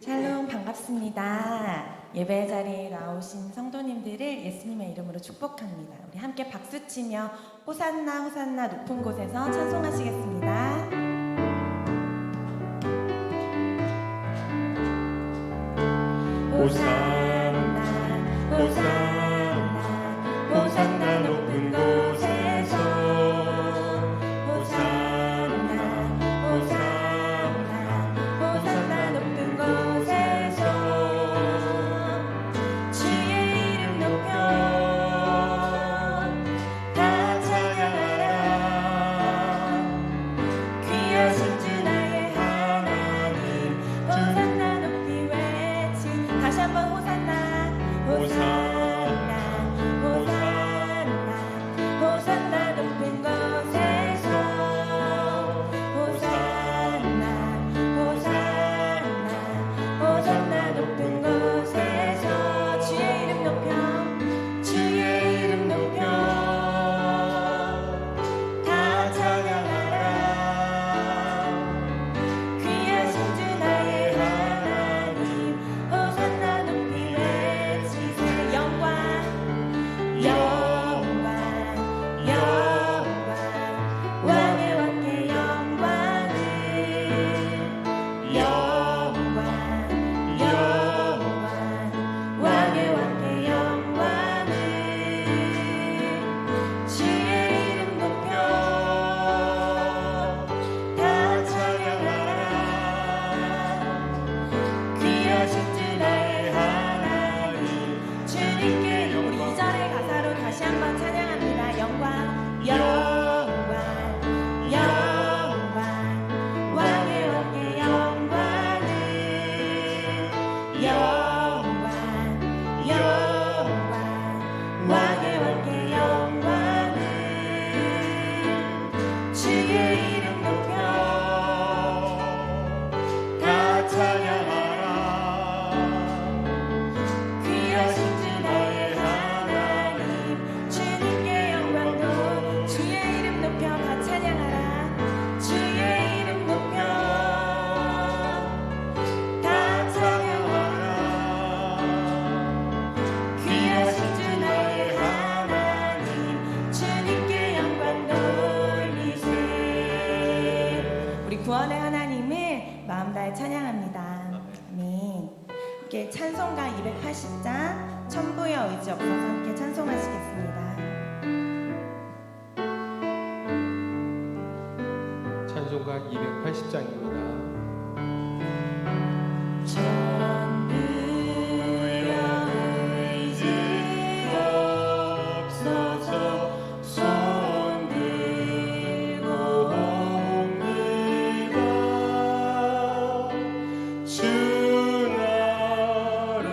샬롬 반갑습니다. 예배 자리에 나오신 성도님들을 예수님의 이름으로 축복합니다. 우리 함께 박수치며 호산나 호산나 높은 곳에서 찬송하시겠습니다. 호산나 호산나 호산나 높은 곳에서 호산나 호산나 호산나 높은 곳에서 주의 이름 높여 다 찬양하라. 귀하신 주 나의 하나님 호산나 높이 외치 다시 한번 호산나 호산나 호산나 호산나 높은 곳에서 호산나 호산나 호산나 높은 곳에서 주의 이름 높여 주의 이름 높여 다 찬양하라. 귀하신 주 나의 하나님 호산나 높이 외치세. 영광 영광 영광 왕의 왕께 영광을 영광 영광 왕의 왕께 영광을 주의 이름 높여 다 찬양하라. 귀하신 주 나의 하나님 주님께 우리 2절의 가사로 다시 한번 찬양합니다. 영광 영광 영광 왕의 왕께 영광을 영광 영광 왕의 왕께 영광을 주의 이름 높여 다 찬양하라. 귀하신 주 나의 하나님 주님께 영광도 주의 이름 높여 다 찬양하라. 주의 이름 높여 다 찬양하라. 귀하신 주 나의 하나님 주님께 영광 돌리세. 우리 구원의 하나님을 마음 다해 찬양합니다. 아멘. 함께 찬송가 280장 천부여 의지 없어서 함께 찬송하시겠습니다. 찬송가 280장입니다. 천부여 의지 없어서 손 들고 옵니다. 주 나를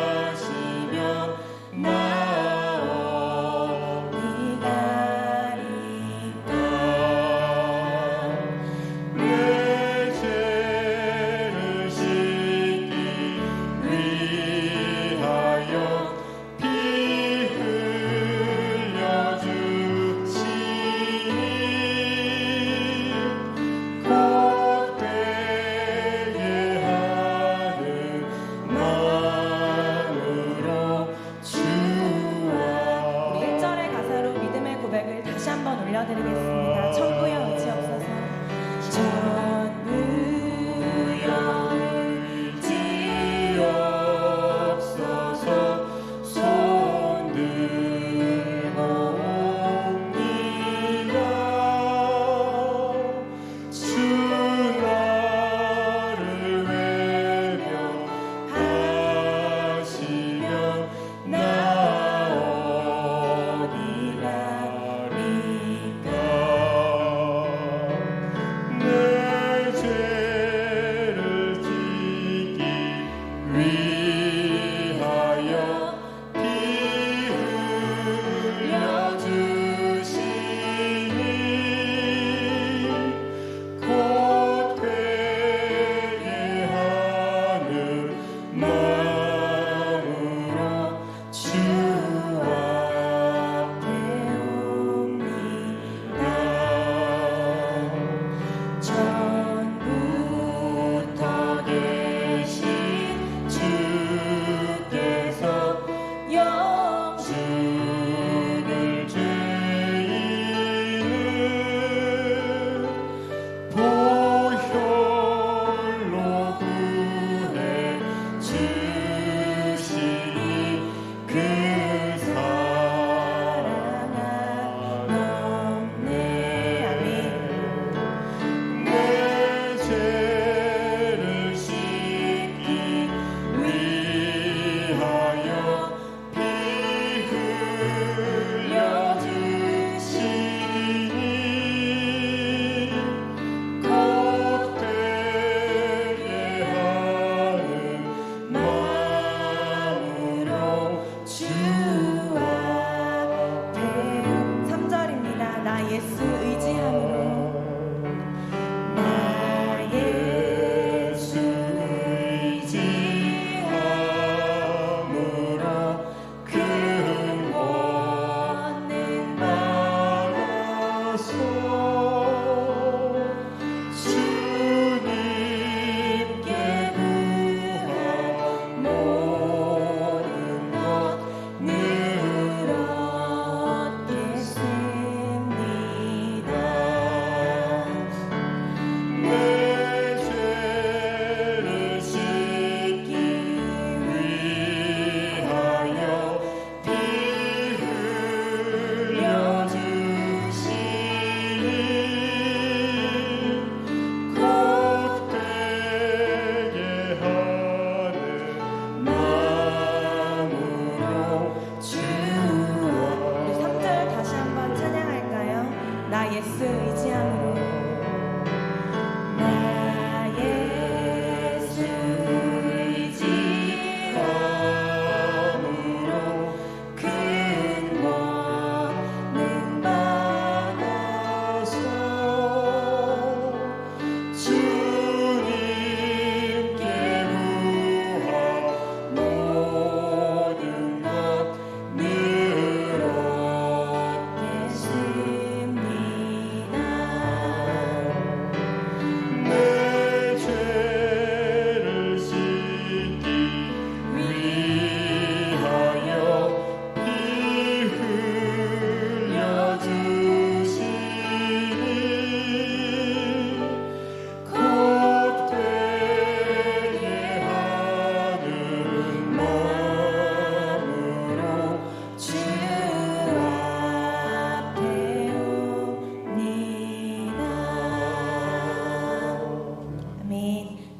외면하시면 나옵니까.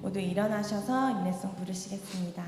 모두 일어나셔서 인내송 부르시겠습니다.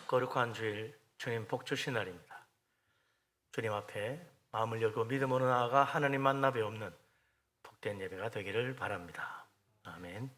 거룩한 주일, 주님 복 주신 날입니다. 주님 앞에 마음을 열고 믿음으로 나아가 하나님 만나 배우는 복된 예배가 되기를 바랍니다. 아멘.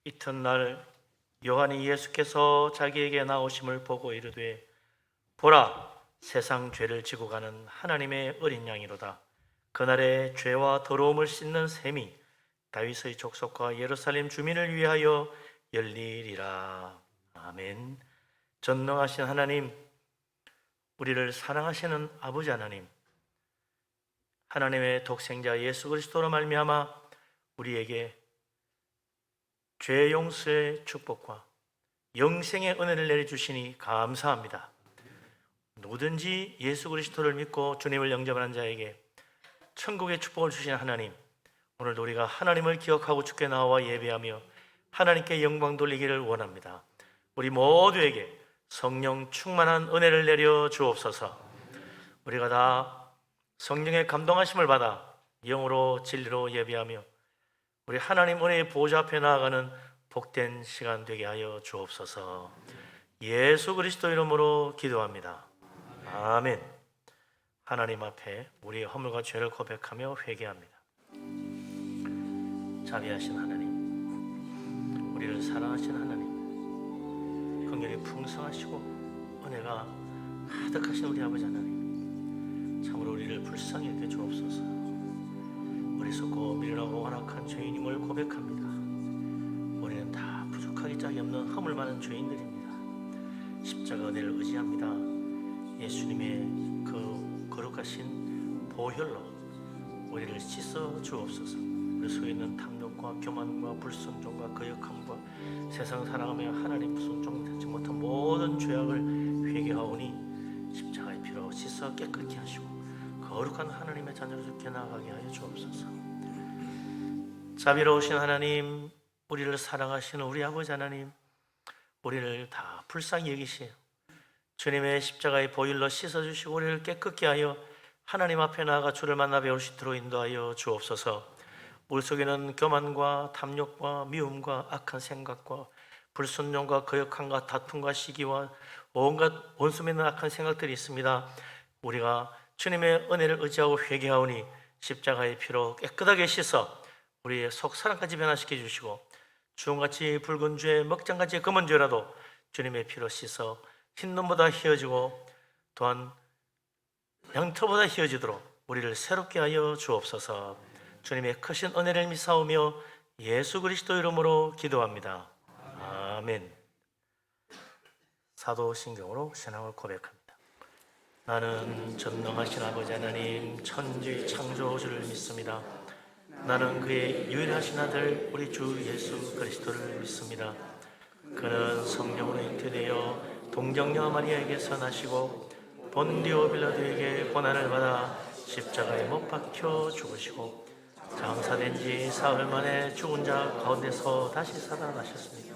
이튿날 요한이 예수께서 자기에게 나오심을 보고 이르되 보라, 세상 죄를 지고 가는 하나님의 어린 양이로다. 그날에 죄와 더러움을 씻는 셈이 다윗의 족속과 예루살렘 주민을 위하여 열리리라. 아멘. 전능하신 하나님, 우리를 사랑하시는 아버지 하나님, 하나님의 독생자 예수 그리스도로 말미암아 우리에게 죄 용서의 축복과 영생의 은혜를 내려주시니 감사합니다. 누구든지 예수 그리스도를 믿고 주님을 영접하는 자에게 천국의 축복을 주신 하나님, 오늘도 우리가 하나님을 기억하고 주께 나와 예배하며 하나님께 영광 돌리기를 원합니다. 우리 모두에게 성령 충만한 은혜를 내려 주옵소서. 우리가 다 성령의 감동하심을 받아 영으로 진리로 예배하며 우리 하나님 은혜의 보좌 앞에 나아가는 복된 시간 되게 하여 주옵소서. 예수 그리스도 이름으로 기도합니다. 아멘. 하나님 앞에 우리의 허물과 죄를 고백하며 회개합니다. 자비하신 하나님, 우리를 사랑하신 하나님, 긍휼이 풍성하시고 은혜가 가득하신 우리 아버지 하나님, 참으로 우리를 불쌍히 여겨 주옵소서. 어리석고 미련하고 완악한 죄인임을 고백합니다. 우리는 다 부족하기 짝이 없는 허물 많은 죄인들입니다. 십자가 은혜를 의지합니다. 예수님의 그 거룩하신 보혈로 우리를 씻어 주옵소서. 우리 속에 있는 탐욕과 교만과 불순종과 거역함과 세상 사랑하며 하나님 순종하지 못한 모든 죄악을 회개하오니 십자가의 피로 씻어 깨끗게 하시고 거룩한 하나님의 자녀로 죽게 나아가게 하여 주옵소서. 자비로우신 하나님, 우리를 사랑하시는 우리 아버지 하나님, 우리를 다 불쌍히 여기시어 주님의 십자가의 보혈로 씻어주시고 우리를 깨끗게 하여 하나님 앞에 나아가 주를 만나 배울 수 있도록 인도하여 주옵소서. 우리 속에는 교만과 탐욕과 미움과 악한 생각과 불순종과 거역함과 다툼과 시기와 온갖 원수 맺는 악한 생각들이 있습니다. 우리가 주님의 은혜를 의지하고 회개하오니 십자가의 피로 깨끗하게 씻어 우리의 속 사랑까지 변화시켜 주시고 주홍같이 붉은 죄, 먹장같이 검은 죄라도 주님의 피로 씻어 흰 눈보다 희어지고 또한 양털보다 희어지도록 우리를 새롭게 하여 주옵소서. 주님의 크신 은혜를 믿사오며 예수 그리스도 이름으로 기도합니다. 아멘. 사도신경으로 신앙을 고백합니다. 나는 전능하신 아버지 하나님 천지 창조주를 믿습니다. 나는 그의 유일하신 아들 우리 주 예수 그리스도를 믿습니다. 그는 성령으로 잉태되어 동정녀 마리아에게서 나시고 본디오 빌라도에게 고난을 받아 십자가에 못 박혀 죽으시고 장사된 지 사흘 만에 죽은 자 가운데서 다시 살아나셨습니다.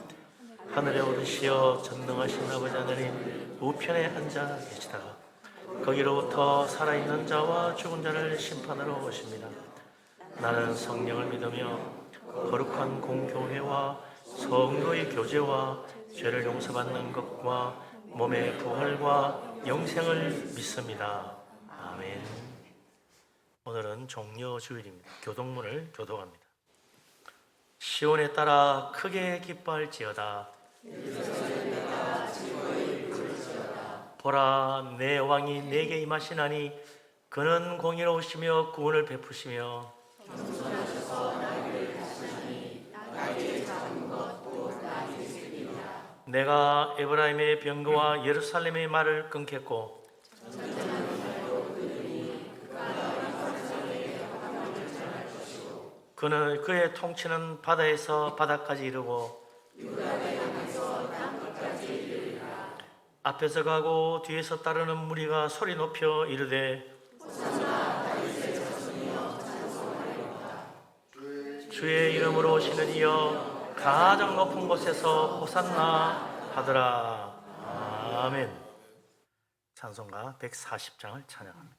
하늘에 오르시어 전능하신 아버지 하나님 우편에 앉아 계시다가 거기로부터 살아있는 자와 죽은 자를 심판하러 오십니다. 나는 성령을 믿으며 거룩한 공교회와 성도의 교제와 죄를 용서받는 것과 몸의 부활과 영생을 믿습니다. 아멘. 오늘은 종려주일입니다. 교동문을 교독합니다. 시온에 따라 크게 기뻐할지어다. 보라, 내 왕이 내게 임하시나니 그는 공의로우시며 구원을 베푸시며 내가 에브라임의 병거와 예루살렘의 말을 끊겠고 그는 그의 통치는 바다에서 바다까지 이르고 앞에서 가고 뒤에서 따르는 무리가 소리 높여 이르되 주의 이름으로 오시는 이여 가장 높은 곳에서 호산나 하더라. 아멘. 찬송가 140장을 찬양합니다.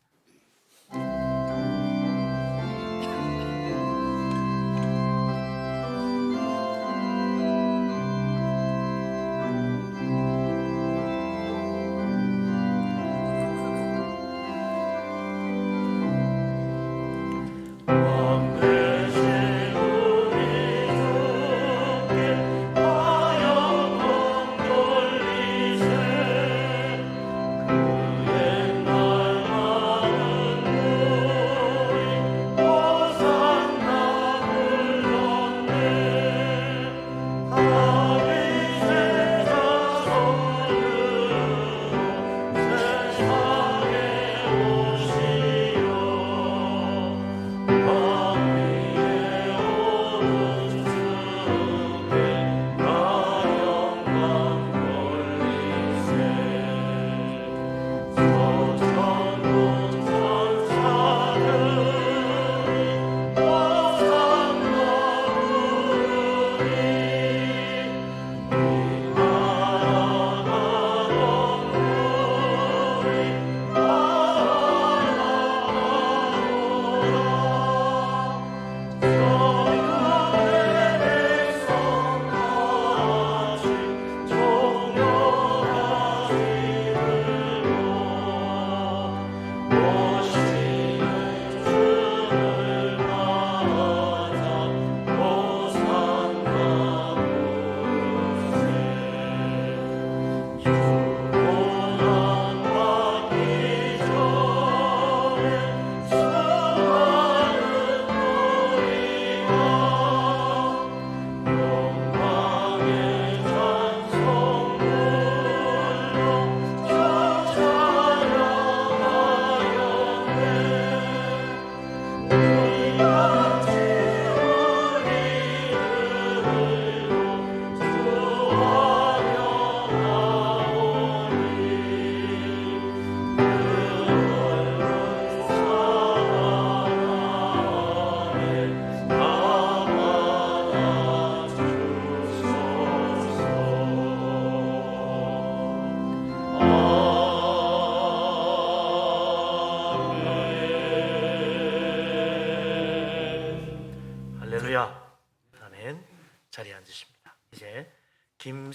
오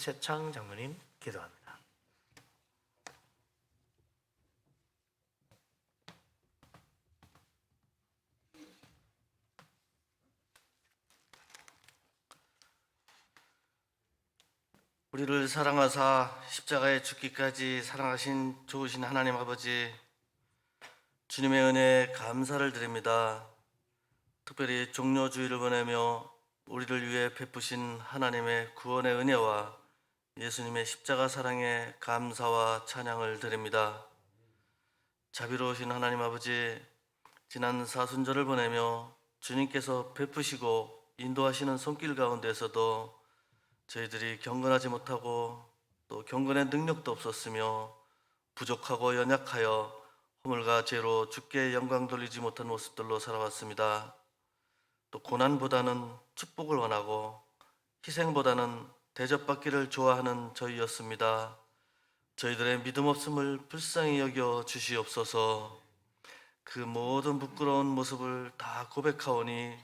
김세창 장로님 기도합니다. 우리를 사랑하사 십자가에 죽기까지 사랑하신 좋으신 하나님 아버지, 주님의 은혜에 감사를 드립니다. 특별히 종료주의를 보내며 우리를 위해 베푸신 하나님의 구원의 은혜와 예수님의 십자가 사랑에 감사와 찬양을 드립니다. 자비로우신 하나님 아버지, 지난 사순절을 보내며 주님께서 베푸시고 인도하시는 손길 가운데서도 저희들이 경건하지 못하고 또 경건의 능력도 없었으며 부족하고 연약하여 허물과 죄로 주께 영광 돌리지 못한 모습들로 살아왔습니다. 또 고난보다는 축복을 원하고 희생보다는 대접받기를 좋아하는 저희였습니다. 저희들의 믿음 없음을 불쌍히 여겨 주시옵소서. 그 모든 부끄러운 모습을 다 고백하오니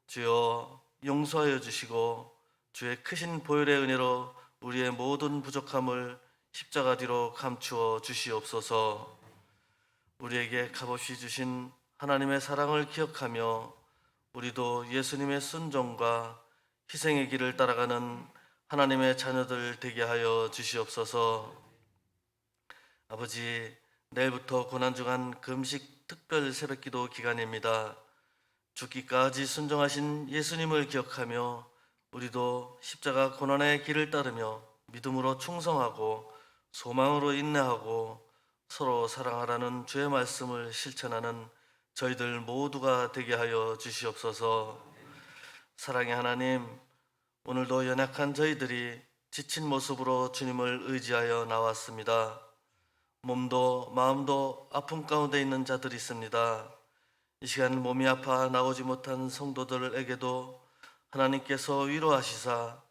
주여 용서하여 주시고 주의 크신 보혈의 은혜로 우리의 모든 부족함을 십자가 뒤로 감추어 주시옵소서. 우리에게 값없이 주신 하나님의 사랑을 기억하며 우리도 예수님의 순종과 희생의 길을 따라가는 하나님의 자녀들 되게 하여 주시옵소서. 아버지, 내일부터 고난주간 금식 특별 새벽기도 기간입니다. 죽기까지 순종하신 예수님을 기억하며 우리도 십자가 고난의 길을 따르며 믿음으로 충성하고 소망으로 인내하고 서로 사랑하라는 주의 말씀을 실천하는 저희들 모두가 되게 하여 주시옵소서. 사랑의 하나님, 오늘도 연약한 저희들이 지친 모습으로 주님을 의지하여 나왔습니다. 몸도 마음도 아픔 가운데 있는 자들이 있습니다. 이 시간 몸이 아파 나오지 못한 성도들에게도 하나님께서 위로하시사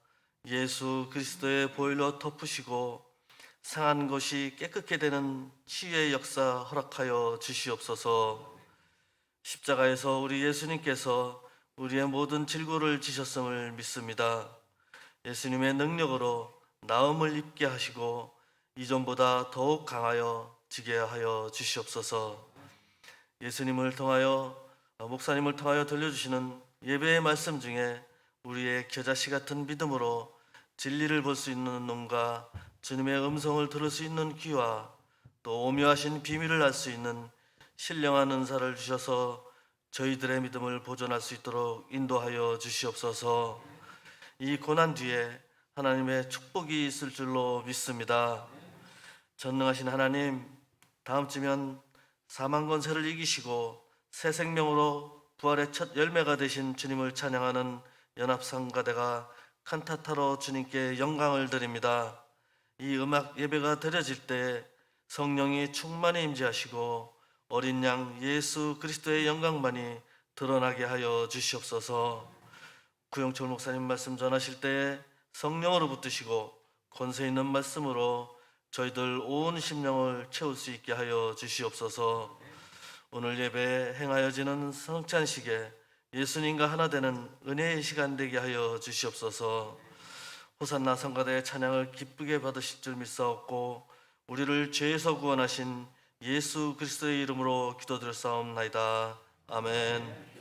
예수 그리스도의 보혈로 덮으시고 상한 것이 깨끗게 되는 치유의 역사 허락하여 주시옵소서. 십자가에서 우리 예수님께서 우리의 모든 질고를 지셨음을 믿습니다. 예수님의 능력으로 나음을 입게 하시고 이전보다 더욱 강하여 지게 하여 주시옵소서. 예수님을 통하여 목사님을 통하여 들려주시는 예배의 말씀 중에 우리의 겨자씨 같은 믿음으로 진리를 볼 수 있는 눈과 주님의 음성을 들을 수 있는 귀와 또 오묘하신 비밀을 알 수 있는 신령한 은사를 주셔서 저희들의 믿음을 보존할 수 있도록 인도하여 주시옵소서. 이 고난 뒤에 하나님의 축복이 있을 줄로 믿습니다. 전능하신 하나님, 다음 주면 사망 권세를 이기시고 새 생명으로 부활의 첫 열매가 되신 주님을 찬양하는 연합상가대가 칸타타로 주님께 영광을 드립니다. 이 음악 예배가 드려질 때 성령이 충만히 임재하시고 어린 양 예수 그리스도의 영광만이 드러나게 하여 주시옵소서. 구영철 목사님 말씀 전하실 때 성령으로 붙드시고 권세 있는 말씀으로 저희들 온 심령을 채울 수 있게 하여 주시옵소서. 오늘 예배에 행하여지는 성찬식에 예수님과 하나 되는 은혜의 시간 되게 하여 주시옵소서. 호산나 성가대의 찬양을 기쁘게 받으실 줄 믿사옵고 우리를 죄에서 구원하신 예수 그리스도의 이름으로 기도드렸사옵나이다. 아멘.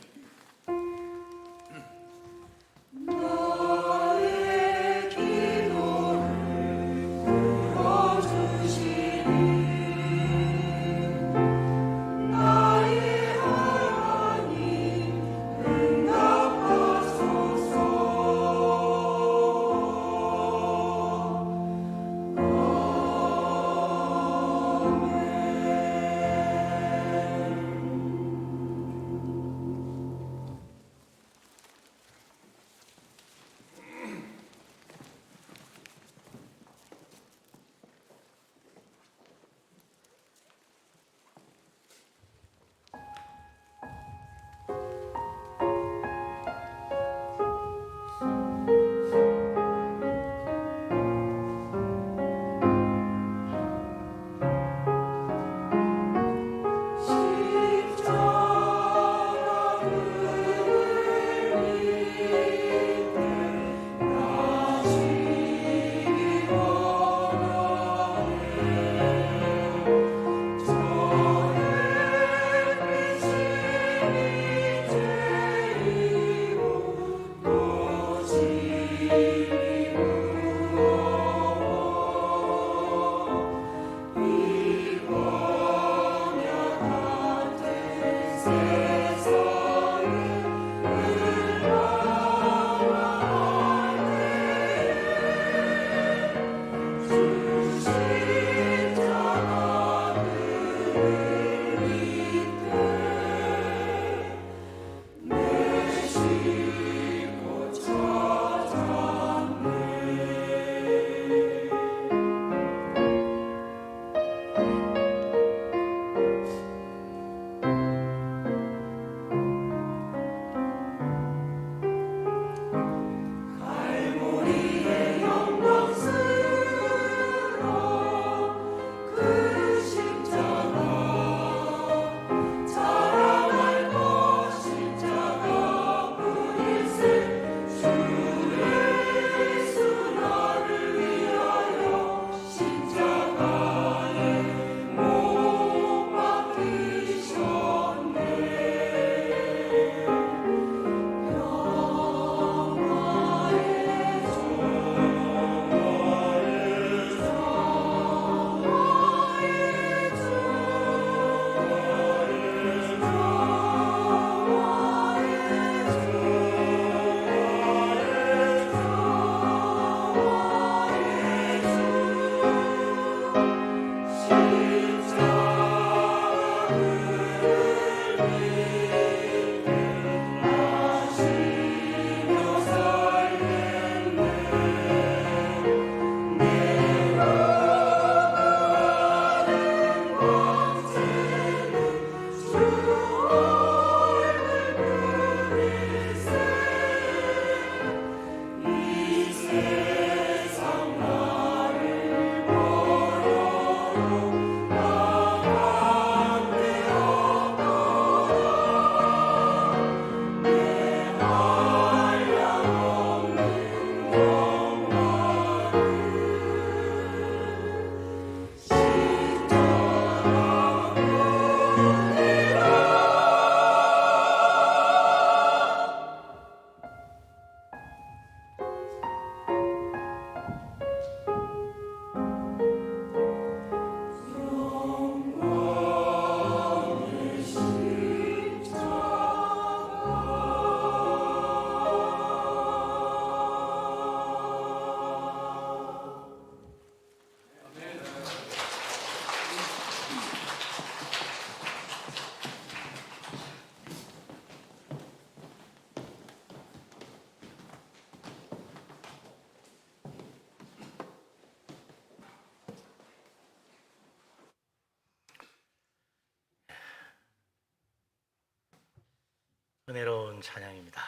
은혜로운 찬양입니다.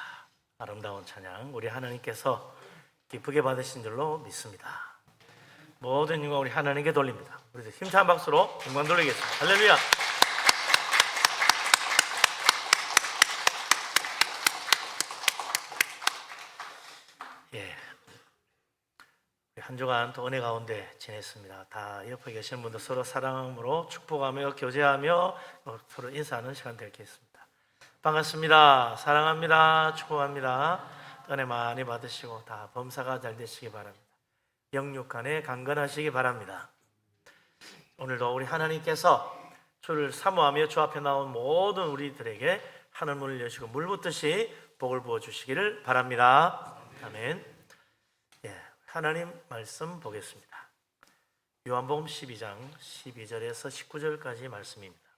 아름다운 찬양, 우리 하나님께서 기쁘게 받으신 줄로 믿습니다. 모든 영광 우리 하나님께 돌립니다. 우리도 힘찬 박수로 영광 돌리겠습니다. 할렐루야. 예, 한 주간 또 은혜 가운데 지냈습니다. 다 옆에 계신 분들 서로 사랑으로 축복하며 교제하며 서로 인사하는 시간 되겠습니다. 반갑습니다. 사랑합니다. 축복합니다. 은혜 많이 받으시고 다 범사가 잘 되시기 바랍니다. 영육간에 강건하시기 바랍니다. 오늘도 우리 하나님께서 주를 사모하며 주 앞에 나온 모든 우리들에게 하늘 문을 여시고 물 붓듯이 복을 부어 주시기를 바랍니다. 아멘. 예, 하나님 말씀 보겠습니다. 요한복음 12장 12절에서 19절까지 말씀입니다.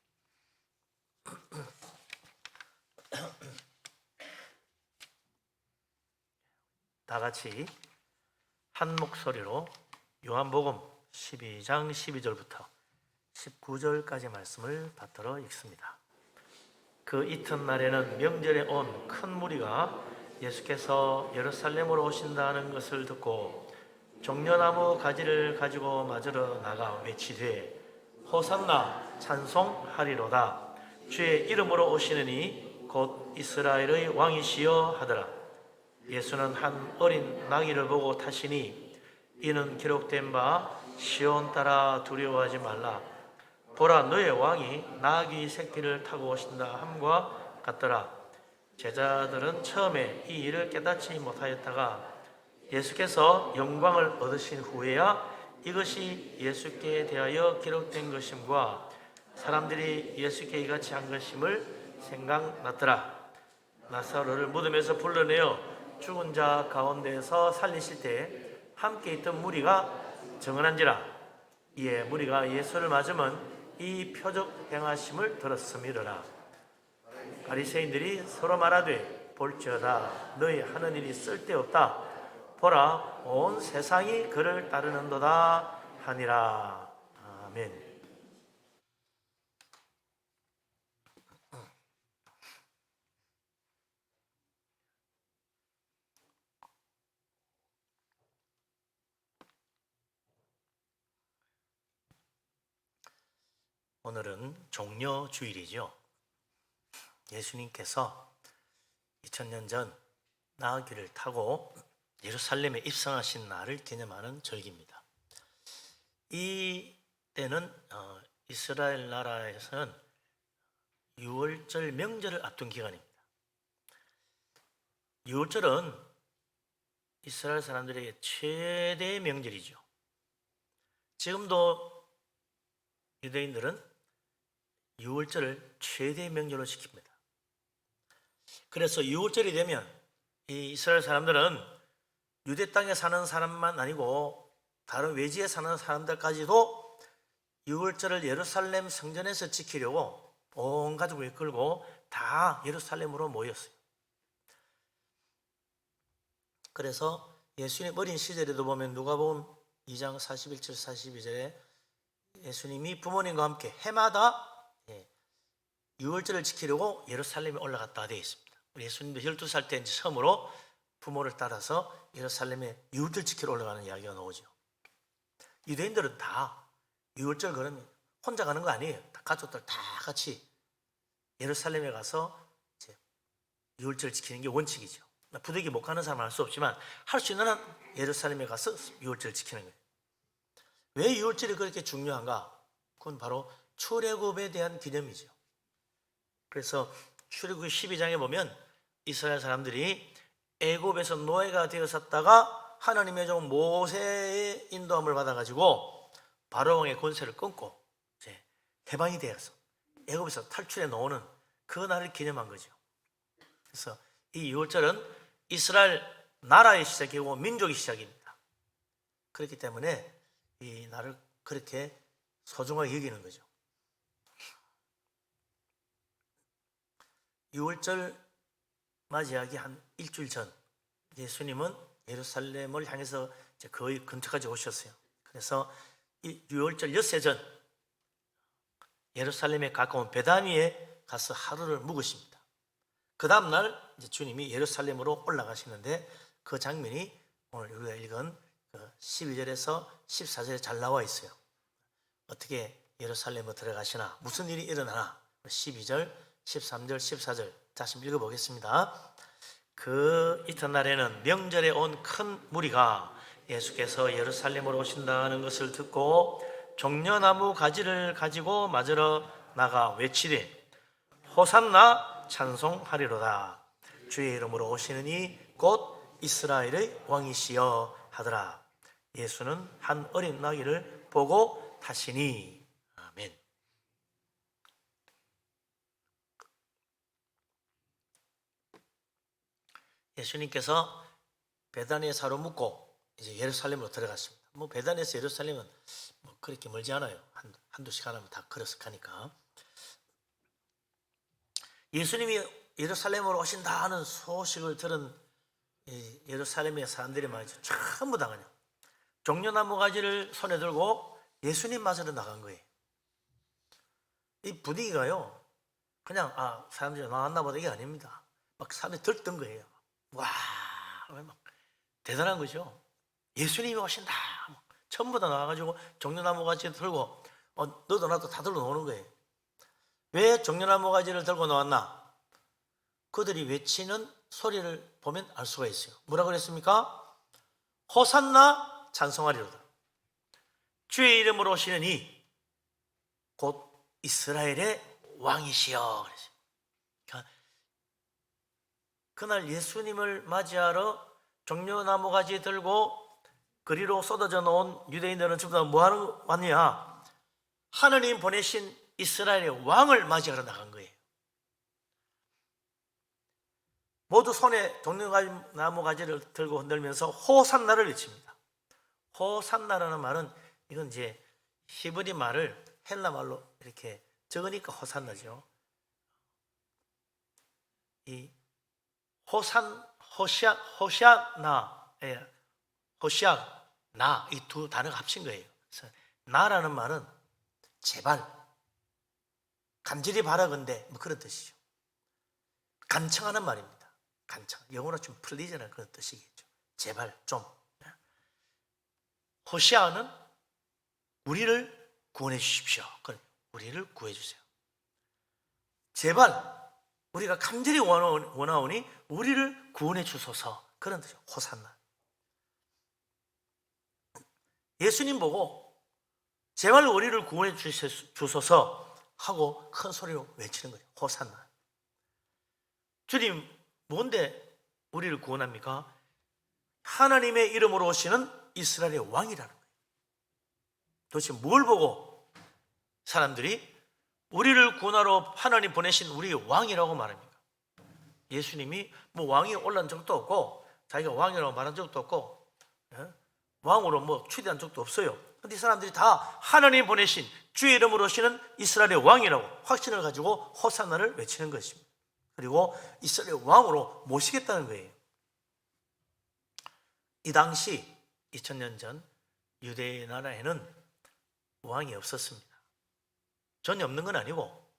다 같이 한 목소리로 요한복음 12장 12절부터 19절까지 말씀을 받들어 읽습니다. 그 이튿날에는 명절에 온 큰 무리가 예수께서 예루살렘으로 오신다는 것을 듣고 종려나무 가지를 가지고 맞으러 나가 외치되 호산나 찬송하리로다. 주의 이름으로 오시느니 곧 이스라엘의 왕이시여 하더라. 예수는 한 어린 나귀를 보고 타시니 이는 기록된 바 시온 따라 두려워하지 말라. 보라, 너의 왕이 나귀 새끼를 타고 오신다 함과 같더라. 제자들은 처음에 이 일을 깨닫지 못하였다가 예수께서 영광을 얻으신 후에야 이것이 예수께 대하여 기록된 것임과 사람들이 예수께 이같이 한 것임을 생각났더라. 나사로를 무덤에서 불러내어 죽은 자 가운데에서 살리실 때 함께 있던 무리가 증언한지라. 이에 무리가 예수를 맞으면 이 표적 행하심을 들었음이로라. 바리새인들이 서로 말하되 볼지어다 너희 하는 일이 쓸데없다. 보라, 온 세상이 그를 따르는도다 하니라. 아멘. 오늘은 종려주일이죠. 예수님께서 2000년 전 나귀를 타고 예루살렘에 입성하신 날을 기념하는 절기입니다. 이 때는 이스라엘 나라에서는 유월절 명절을 앞둔 기간입니다. 유월절은 이스라엘 사람들에게 최대의 명절이죠. 지금도 유대인들은 유월절을 최대의 명절로 지킵니다. 그래서 유월절이 되면 이 이스라엘 사람들은 유대 땅에 사는 사람만 아니고 다른 외지에 사는 사람들까지도 유월절을 예루살렘 성전에서 지키려고 온 가족을 이끌고 다 예루살렘으로 모였어요. 그래서 예수님 어린 시절에도 보면 누가복음 2장 41절 42절에 예수님이 부모님과 함께 해마다 유월절을 지키려고 예루살렘에 올라갔다 되어 있습니다. 예수님도 12살 때 이제 처음으로 부모를 따라서 예루살렘에 유월절 지키러 올라가는 이야기가 나오죠. 유대인들은 다 유월절 그러면 혼자 가는 거 아니에요. 다 가족들 다 같이 예루살렘에 가서 이제 유월절 지키는 게 원칙이죠. 부득이 못 가는 사람은 할 수 없지만 할 수 있는 한 예루살렘에 가서 유월절 지키는 거예요. 왜 유월절이 그렇게 중요한가? 그건 바로 출애굽에 대한 기념이죠. 그래서 출애굽 12장에 보면 이스라엘 사람들이 애굽에서 노예가 되었었다가 하나님의 종 모세의 인도함을 받아가지고 바로왕의 권세를 끊고 이제 해방이 되어서 애굽에서 탈출해 나오는 그 날을 기념한 거죠. 그래서 이 유월절은 이스라엘 나라의 시작이고 민족의 시작입니다. 그렇기 때문에 이 날을 그렇게 소중하게 여기는 거죠. 유월절 맞이하기 한 일주일 전 예수님은 예루살렘을 향해서 이제 거의 근처까지 오셨어요. 그래서 이 유월절 엿새 전 예루살렘에 가까운 베다니에 가서 하루를 묵으십니다. 그 다음 날 이제 주님이 예루살렘으로 올라가시는데 그 장면이 오늘 우리가 읽은 12절에서 14절에 잘 나와 있어요. 어떻게 예루살렘으로 들어가시나, 무슨 일이 일어나나. 12절, 13절, 14절 다시 읽어보겠습니다. 그 이튿날에는 명절에 온 큰 무리가 예수께서 예루살렘으로 오신다는 것을 듣고 종려나무 가지를 가지고 맞으러 나가 외치되 호산나 찬송하리로다. 주의 이름으로 오시는 이 곧 이스라엘의 왕이시여 하더라. 예수는 한 어린 나귀를 보고 타시니. 아멘. 예수님께서 베다니에 사로 묵고 이제 예루살렘으로 들어갔습니다. 뭐 베다니에서 예루살렘은 뭐 그렇게 멀지 않아요. 한두 시간 하면 다 걸어서 가니까. 예수님이 예루살렘으로 오신다 하는 소식을 들은 이 예루살렘의 사람들이 말이죠. 전부 다 그냥 종려나무 가지를 손에 들고 예수님 맞으러 나간 거예요. 이 분위기가요, 그냥 사람들이 나왔나 보다 이게 아닙니다. 막 사람이 들뜬 거예요. 와, 막 대단한 거죠. 예수님이 오신다. 전부 다 나와가지고 종려나무 가지를 들고 너도 나도 다 들고 나오는 거예요. 왜 종려나무 가지를 들고 나왔나? 그들이 외치는 소리를 보면 알 수가 있어요. 뭐라 그랬습니까? 호산나 찬송하리로다. 주의 이름으로 오시는 이 곧 이스라엘의 왕이시여. 그랬어요. 그러니까 그날 예수님을 맞이하러 종려나무 가지 들고 그리로 쏟아져 놓은 유대인들은 전부 다 뭐하러 왔냐? 하느님 보내신 이스라엘의 왕을 맞이하러 나간 거예요. 모두 손에 종려나무 가지를 들고 흔들면서 호산나를 외칩니다. 호산나라는 말은 이건 이제 히브리 말을 헬라 말로 이렇게 적으니까 호산나죠. 이 호시아나 이 두 단어가 합친 거예요. 그래서 나라는 말은 제발, 간절히 바라건대 뭐 그런 뜻이죠. 간청하는 말입니다. 간청, 영어로 좀 플리즈라는 그런 뜻이겠죠. 제발 좀. 호시아는 우리를 구원해 주십시오. 우리를 구해 주세요. 제발 우리가 간절히 원하오니 우리를 구원해 주소서. 그런 뜻이죠. 호산나. 예수님 보고 제발 우리를 구원해 주소서 하고 큰 소리로 외치는 거예요. 호산나. 주님 뭔데 우리를 구원합니까? 하나님의 이름으로 오시는 이스라엘의 왕이라는 거예요. 도대체 뭘 보고 사람들이 우리를 구원하러 하나님 보내신 우리의 왕이라고 말합니까? 예수님이 뭐 왕이 올라온 적도 없고 자기가 왕이라고 말한 적도 없고 왕으로 뭐 추대한 적도 없어요. 그런데 이 사람들이 다 하나님 보내신 주의 이름으로 오시는 이스라엘의 왕이라고 확신을 가지고 호산나를 외치는 것입니다. 그리고 이스라엘 왕으로 모시겠다는 거예요. 이 당시 2000년 전 유대 나라에는 왕이 없었습니다. 전혀 없는 건 아니고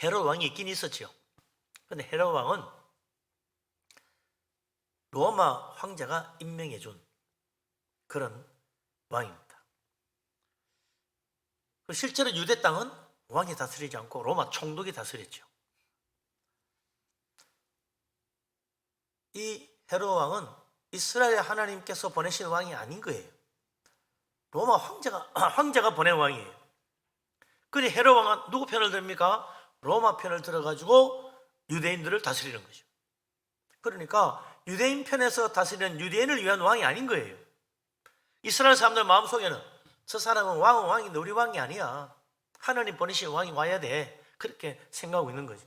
헤롯 왕이 있긴 있었죠. 그런데 헤롯 왕은 로마 황제가 임명해 준 그런 왕입니다. 실제로 유대 땅은 왕이 다스리지 않고 로마 총독이 다스렸죠. 이 헤롯 왕은 이스라엘 하나님께서 보내신 왕이 아닌 거예요. 로마 황제가 보낸 왕이에요. 그런데 헤롯 왕은 누구 편을 듭니까? 로마 편을 들어가지고 유대인들을 다스리는 거죠. 그러니까 유대인 편에서 다스리는 유대인을 위한 왕이 아닌 거예요. 이스라엘 사람들 마음속에는 저 사람은 왕은 왕인데 우리 왕이 아니야. 하나님 보내신 왕이 와야 돼. 그렇게 생각하고 있는 거죠.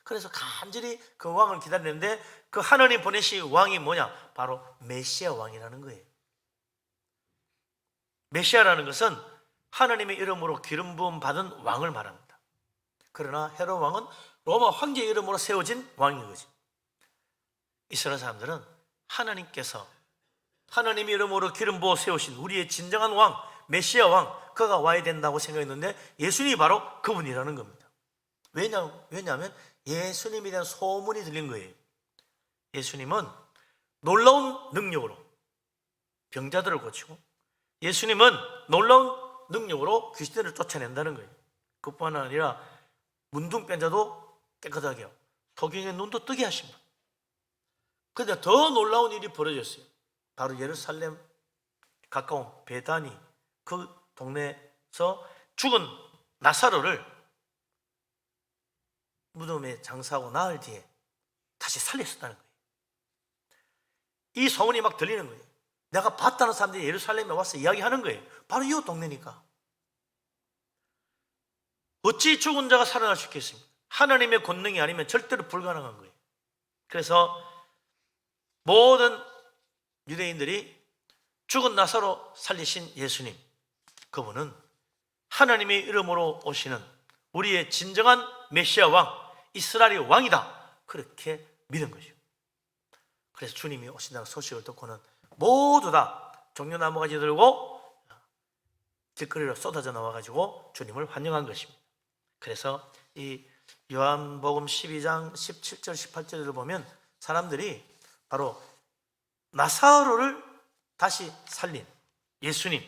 그래서 간절히 그 왕을 기다리는데 그 하나님 보내신 왕이 뭐냐? 바로 메시아 왕이라는 거예요. 메시아라는 것은 하나님의 이름으로 기름 부음 받은 왕을 말합니다. 그러나 헤롯 왕은 로마 황제의 이름으로 세워진 왕인 거지. 이스라엘 사람들은 하나님께서 하나님의 이름으로 기름 부어 세우신 우리의 진정한 왕, 메시아 왕, 그가 와야 된다고 생각했는데 예수님이 바로 그분이라는 겁니다. 왜냐하면 예수님에 대한 소문이 들린 거예요. 예수님은 놀라운 능력으로 병자들을 고치고, 예수님은 놀라운 능력으로 귀신들을 쫓아낸다는 거예요. 그뿐만 아니라 문둥병자도 깨끗하게 하고 소경의 눈도 뜨게 하십니다. 그런데 더 놀라운 일이 벌어졌어요. 바로 예루살렘 가까운 베다니 그 동네에서 죽은 나사로를 무덤에 장사하고 나흘 뒤에 다시 살렸었다는 거예요. 이 소문이 막 들리는 거예요. 내가 봤다는 사람들이 예루살렘에 와서 이야기하는 거예요. 바로 이 동네니까. 어찌 죽은 자가 살아날 수 있겠습니까? 하나님의 권능이 아니면 절대로 불가능한 거예요. 그래서 모든 유대인들이 죽은 나사로 살리신 예수님, 그분은 하나님의 이름으로 오시는 우리의 진정한 메시아 왕, 이스라엘의 왕이다, 그렇게 믿은 거죠. 그래서 주님이 오신다는 소식을 듣고는 모두 다 종려나무가지 들고 길거리로 쏟아져 나와가지고 주님을 환영한 것입니다. 그래서 이 요한복음 12장 17절 18절을 보면 사람들이 바로 나사로를 다시 살린 예수님,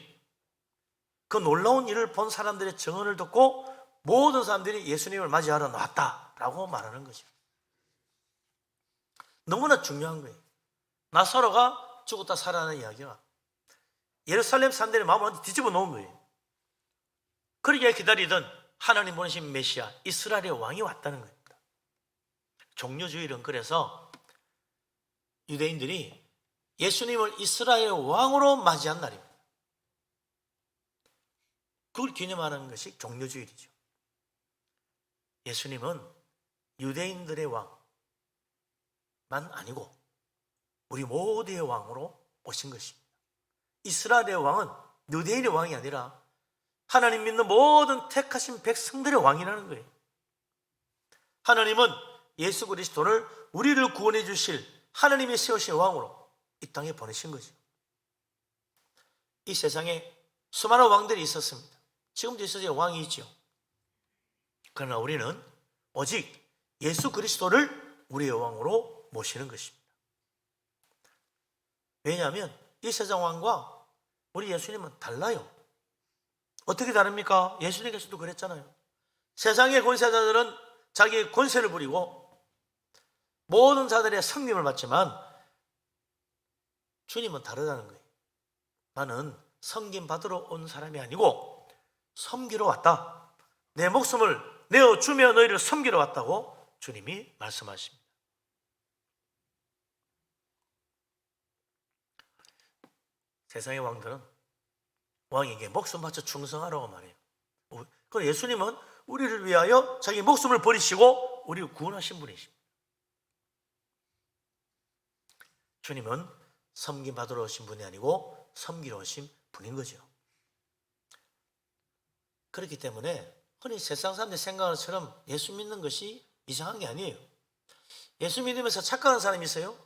그 놀라운 일을 본 사람들의 증언을 듣고 모든 사람들이 예수님을 맞이하러 나왔다라고 말하는 거죠. 너무나 중요한 거예요. 나사로가 죽었다 살아나는 이야기가 예루살렘 사람들의 마음을 완전히 뒤집어 놓은 거예요. 그러기에 기다리던 하나님 보내신 메시아 이스라엘의 왕이 왔다는 겁니다. 종려주일은 그래서 유대인들이 예수님을 이스라엘의 왕으로 맞이한 날입니다. 그걸 기념하는 것이 종려주일이죠. 예수님은 유대인들의 왕만 아니고 우리 모두의 왕으로 오신 것입니다. 이스라엘의 왕은 유대인의 왕이 아니라 하나님 믿는 모든 택하신 백성들의 왕이라는 거예요. 하나님은 예수 그리스도를 우리를 구원해 주실 하나님이 세우신 왕으로 이 땅에 보내신 거죠. 이 세상에 수많은 왕들이 있었습니다. 지금도 있어서 왕이 있죠. 그러나 우리는 오직 예수 그리스도를 우리의 왕으로 모시는 것입니다. 왜냐하면 이 세상 왕과 우리 예수님은 달라요. 어떻게 다릅니까? 예수님께서도 그랬잖아요. 세상의 권세자들은 자기의 권세를 부리고 모든 자들의 성림을 받지만 주님은 다르다는 거예요. 나는 섬김 받으러 온 사람이 아니고 섬기러 왔다. 내 목숨을 내어주며 너희를 섬기러 왔다고 주님이 말씀하십니다. 세상의 왕들은 왕에게 목숨 바쳐 충성하라고 말해요. 그럼 예수님은 우리를 위하여 자기 목숨을 버리시고 우리를 구원하신 분이십니다. 주님은 섬김 받으러 오신 분이 아니고 섬기러 오신 분인 거죠. 그렇기 때문에 흔히 세상 사람들이 생각하는 것처럼 예수 믿는 것이 이상한 게 아니에요. 예수 믿으면서 착각하는 사람이 있어요.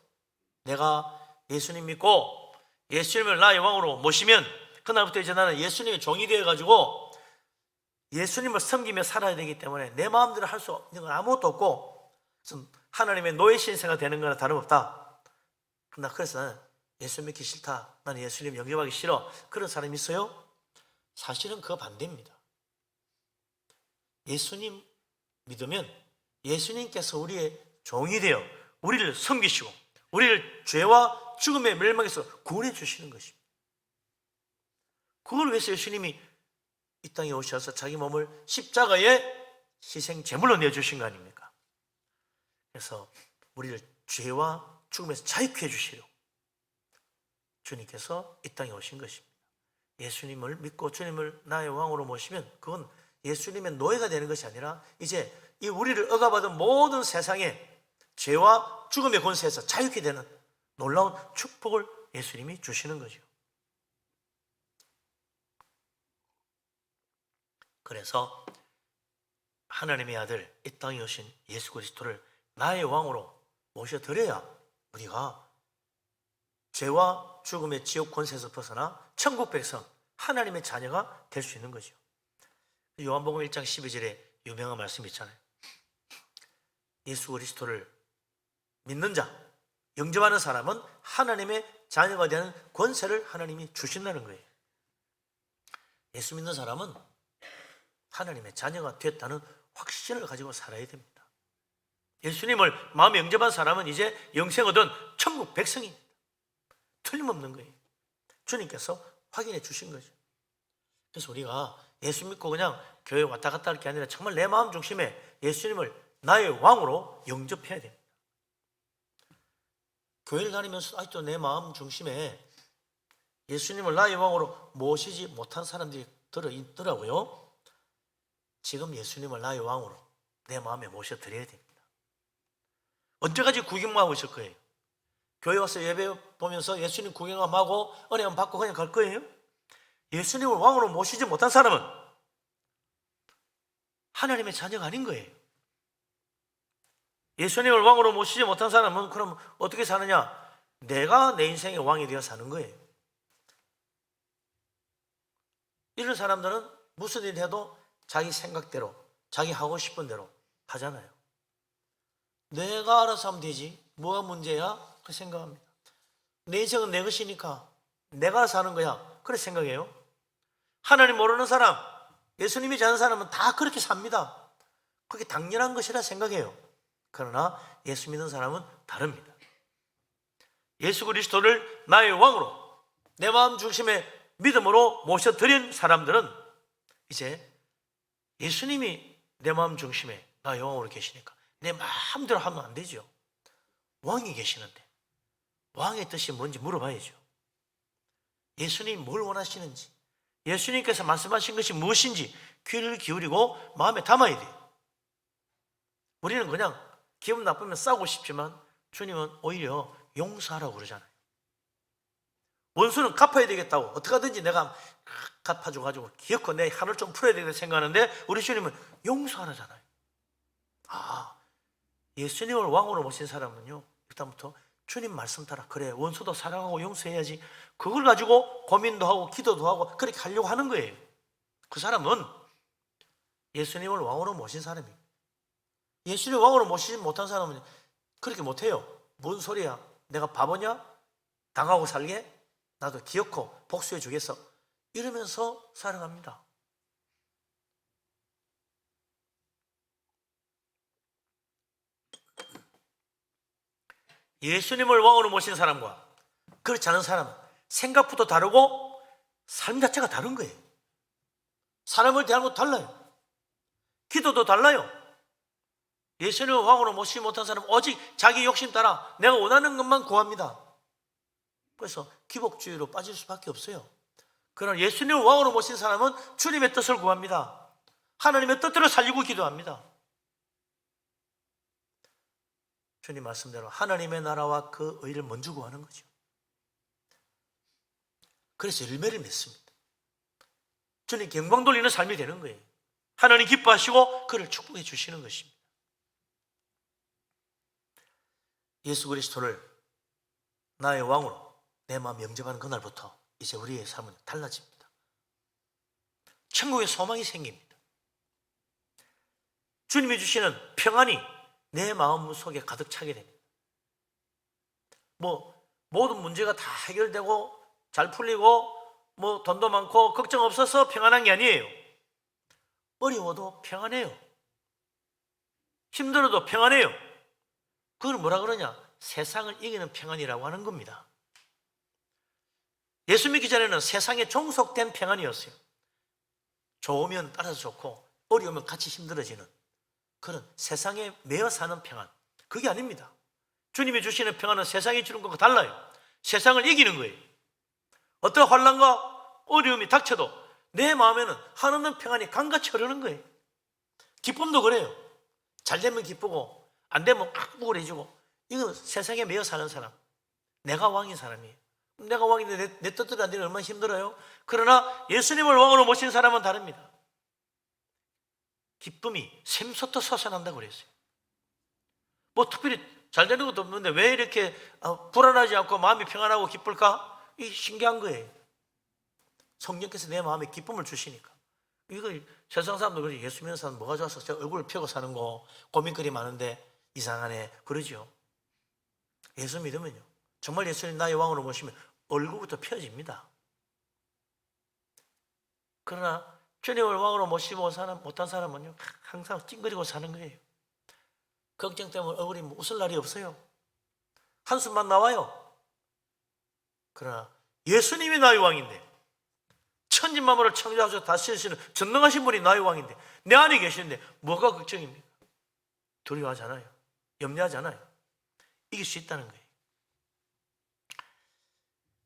내가 예수님 믿고 예수님을 나의 왕으로 모시면 그날부터 이제 나는 예수님의 종이 되어가지고 예수님을 섬기며 살아야 되기 때문에 내 마음대로 할 수 있는 건 아무것도 없고 하나님의 노예 신세가 되는 거나 다름없다. 그래서 나는 예수 믿기 싫다. 나는 예수님 영접하기 싫어. 그런 사람이 있어요? 사실은 그 반대입니다. 예수님 믿으면 예수님께서 우리의 종이 되어 우리를 섬기시고 우리를 죄와 죽음의 멸망에서 구원해 주시는 것입니다. 그걸 위해서 예수님이 이 땅에 오셔서 자기 몸을 십자가에 희생 제물로 내주신 거 아닙니까? 그래서 우리를 죄와 죽음에서 자유케 해주시려 주님께서 이 땅에 오신 것입니다. 예수님을 믿고 주님을 나의 왕으로 모시면 그건 예수님의 노예가 되는 것이 아니라 이제 이 우리를 억압하던 모든 세상의 죄와 죽음의 권세에서 자유케 되는 놀라운 축복을 예수님이 주시는 거죠. 그래서 하나님의 아들 이 땅에 오신 예수 그리스도를 나의 왕으로 모셔드려야 우리가 죄와 죽음의 지옥 권세에서 벗어나 천국 백성 하나님의 자녀가 될 수 있는 거죠. 요한복음 1장 12절에 유명한 말씀이 있잖아요. 예수 그리스도를 믿는 자, 영접하는 사람은 하나님의 자녀가 되는 권세를 하나님이 주신다는 거예요. 예수 믿는 사람은 하나님의 자녀가 됐다는 확신을 가지고 살아야 됩니다. 예수님을 마음에 영접한 사람은 이제 영생 얻은 천국 백성입니다. 틀림없는 거예요. 주님께서 확인해 주신 거죠. 그래서 우리가 예수 믿고 그냥 교회 왔다 갔다 할 게 아니라 정말 내 마음 중심에 예수님을 나의 왕으로 영접해야 됩니다. 교회를 다니면서 아직도 내 마음 중심에 예수님을 나의 왕으로 모시지 못한 사람들이 들어있더라고요. 지금 예수님을 나의 왕으로 내 마음에 모셔드려야 됩니다. 언제까지 구경만 하고 있을 거예요? 교회 와서 예배 보면서 예수님 구경만 하고 은혜만 받고 그냥 갈 거예요? 예수님을 왕으로 모시지 못한 사람은 하나님의 자녀가 아닌 거예요. 예수님을 왕으로 모시지 못한 사람은 그럼 어떻게 사느냐? 내가 내 인생의 왕이 되어 사는 거예요. 이런 사람들은 무슨 일 해도 자기 생각대로, 자기 하고 싶은 대로 하잖아요. 내가 알아서 하면 되지, 뭐가 문제야? 그 생각합니다. 내 인생은 내 것이니까 내가 알아서 하는 거야, 그렇게 생각해요. 하나님 모르는 사람, 예수님이 아는 사람은 다 그렇게 삽니다. 그게 당연한 것이라 생각해요. 그러나 예수 믿는 사람은 다릅니다. 예수 그리스도를 나의 왕으로 내 마음 중심에 믿음으로 모셔드린 사람들은 이제 예수님이 내 마음 중심에 나의 왕으로 계시니까 내 마음대로 하면 안 되죠. 왕이 계시는데 왕의 뜻이 뭔지 물어봐야죠. 예수님이 뭘 원하시는지, 예수님께서 말씀하신 것이 무엇인지 귀를 기울이고 마음에 담아야 돼요. 우리는 그냥 기분 나쁘면 싸우고 싶지만 주님은 오히려 용서하라고 그러잖아요. 원수는 갚아야 되겠다고 어떻게 하든지 내가 갚아줘가지고 기어코 내 한을 좀 풀어야 되겠다 생각하는데 우리 주님은 용서하라잖아요. 예수님을 왕으로 모신 사람은요, 일단부터 주님 말씀 따라 그래 원수도 사랑하고 용서해야지, 그걸 가지고 고민도 하고 기도도 하고 그렇게 하려고 하는 거예요. 그 사람은 예수님을 왕으로 모신 사람이에요. 예수님을 왕으로 모시지 못한 사람은 그렇게 못해요. 뭔 소리야, 내가 바보냐? 당하고 살게? 나도 기어코 복수해 주겠어, 이러면서 살아갑니다. 예수님을 왕으로 모신 사람과 그렇지 않은 사람은 생각부터 다르고 삶 자체가 다른 거예요. 사람을 대하는 것도 달라요. 기도도 달라요. 예수님을 왕으로 모시지 못한 사람은 오직 자기 욕심 따라 내가 원하는 것만 구합니다. 그래서 기복주의로 빠질 수밖에 없어요. 그러나 예수님을 왕으로 모신 사람은 주님의 뜻을 구합니다. 하나님의 뜻대로 살리고 기도합니다. 주님 말씀대로 하나님의 나라와 그 의를 먼저 구하는 거죠. 그래서 열매를 맺습니다. 주님께 영광 돌리는 삶이 되는 거예요. 하나님 기뻐하시고 그를 축복해 주시는 것입니다. 예수 그리스도를 나의 왕으로 내 마음 영접하는 그날부터 이제 우리의 삶은 달라집니다. 천국의 소망이 생깁니다. 주님이 주시는 평안이 내 마음 속에 가득 차게 됩니다. 모든 문제가 다 해결되고 잘 풀리고 돈도 많고 걱정 없어서 평안한 게 아니에요. 어려워도 평안해요. 힘들어도 평안해요. 그걸 뭐라 그러냐? 세상을 이기는 평안이라고 하는 겁니다. 예수 믿기 전에는 세상에 종속된 평안이었어요. 좋으면 따라서 좋고 어려우면 같이 힘들어지는 그런 세상에 매여 사는 평안, 그게 아닙니다. 주님이 주시는 평안은 세상이 주는 것과 달라요. 세상을 이기는 거예요. 어떤 환난과 어려움이 닥쳐도 내 마음에는 한없는 평안이 강같이 흐르는 거예요. 기쁨도 그래요. 잘 되면 기쁘고 안 되면 우울해지고, 이건 세상에 매여 사는 사람, 내가 왕인 사람이에요. 내가 왕인데 내 뜻대로 안 되면 얼마나 힘들어요. 그러나 예수님을 왕으로 모신 사람은 다릅니다. 기쁨이 샘솟듯 솟아난다고 그랬어요. 특별히 잘 되는 것도 없는데 왜 이렇게 불안하지 않고 마음이 평안하고 기쁠까? 이게 신기한 거예요. 성령께서 내 마음에 기쁨을 주시니까. 이거 세상 사람들 그래, 예수 믿는 사람 뭐가 좋아서 저 얼굴을 펴고 사는 거 고민거리 많은데 이상하네 그러죠. 예수 믿으면요, 정말 예수님 나의 왕으로 모시면 얼굴부터 펴집니다. 그러나 주님을 왕으로 모시고 못한 사람은요, 항상 찡그리고 사는 거예요. 걱정 때문에 얼굴이 웃을 날이 없어요. 한숨만 나와요. 그러나 예수님이 나의 왕인데, 천지만물을 창조하셔서 다스리시는 전능하신 분이 나의 왕인데, 내 안에 계시는데 뭐가 걱정입니까? 두려워하잖아요. 염려하잖아요. 이길 수 있다는 거예요.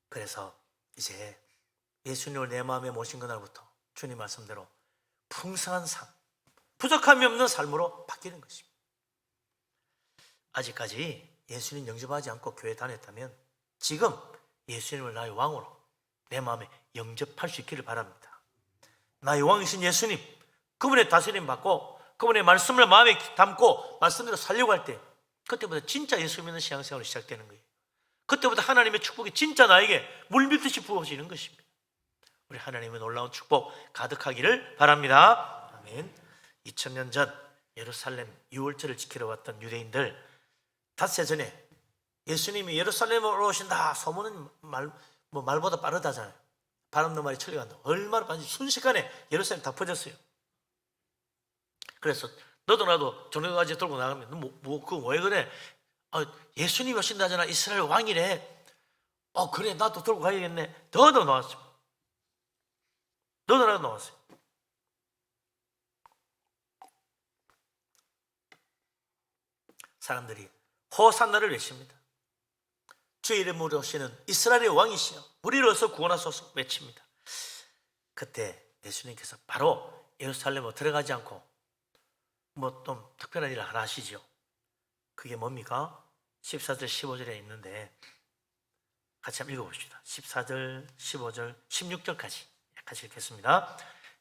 그래서 이제 예수님을 내 마음에 모신 그날부터 주님 말씀대로 풍성한 삶, 부족함이 없는 삶으로 바뀌는 것입니다. 아직까지 예수님 영접하지 않고 교회 다녔다면 지금 예수님을 나의 왕으로 내 마음에 영접할 수 있기를 바랍니다. 나의 왕이신 예수님, 그분의 다스림 받고 그분의 말씀을 마음에 담고 말씀대로 살려고 할 때, 그때부터 진짜 예수 믿는 신앙생활이 시작되는 거예요. 그때부터 하나님의 축복이 진짜 나에게 물밀듯이 부어지는 것입니다. 우리 하나님의 놀라운 축복 가득하기를 바랍니다. 아멘. 2000년 전 예루살렘 유월절을 지키러 왔던 유대인들, 닷새 전에 예수님이 예루살렘으로 오신다 소문은 말보다 빠르다잖아요. 바람 너머리 천리간다. 얼마나 빠른지 순식간에 예루살렘 다 퍼졌어요. 그래서 너도 나도 저녁까지 들고 나가면 그거 왜 그래? 예수님이 오신다잖아. 이스라엘 왕이래. 그래, 나도 들고 가야겠네. 너도 나왔어요. 너도 나도 나왔어요. 사람들이 호산나를 외칩니다. 주의 이름으로 오시는 이스라엘의 왕이시여, 우리를 어서 구원하소서 외칩니다. 그때 예수님께서 바로 예루살렘으로 들어가지 않고 좀 특별한 일을 하나 하시죠. 그게 뭡니까? 14절 15절에 있는데 같이 한번 읽어봅시다. 14절 15절 16절까지 같이 읽겠습니다.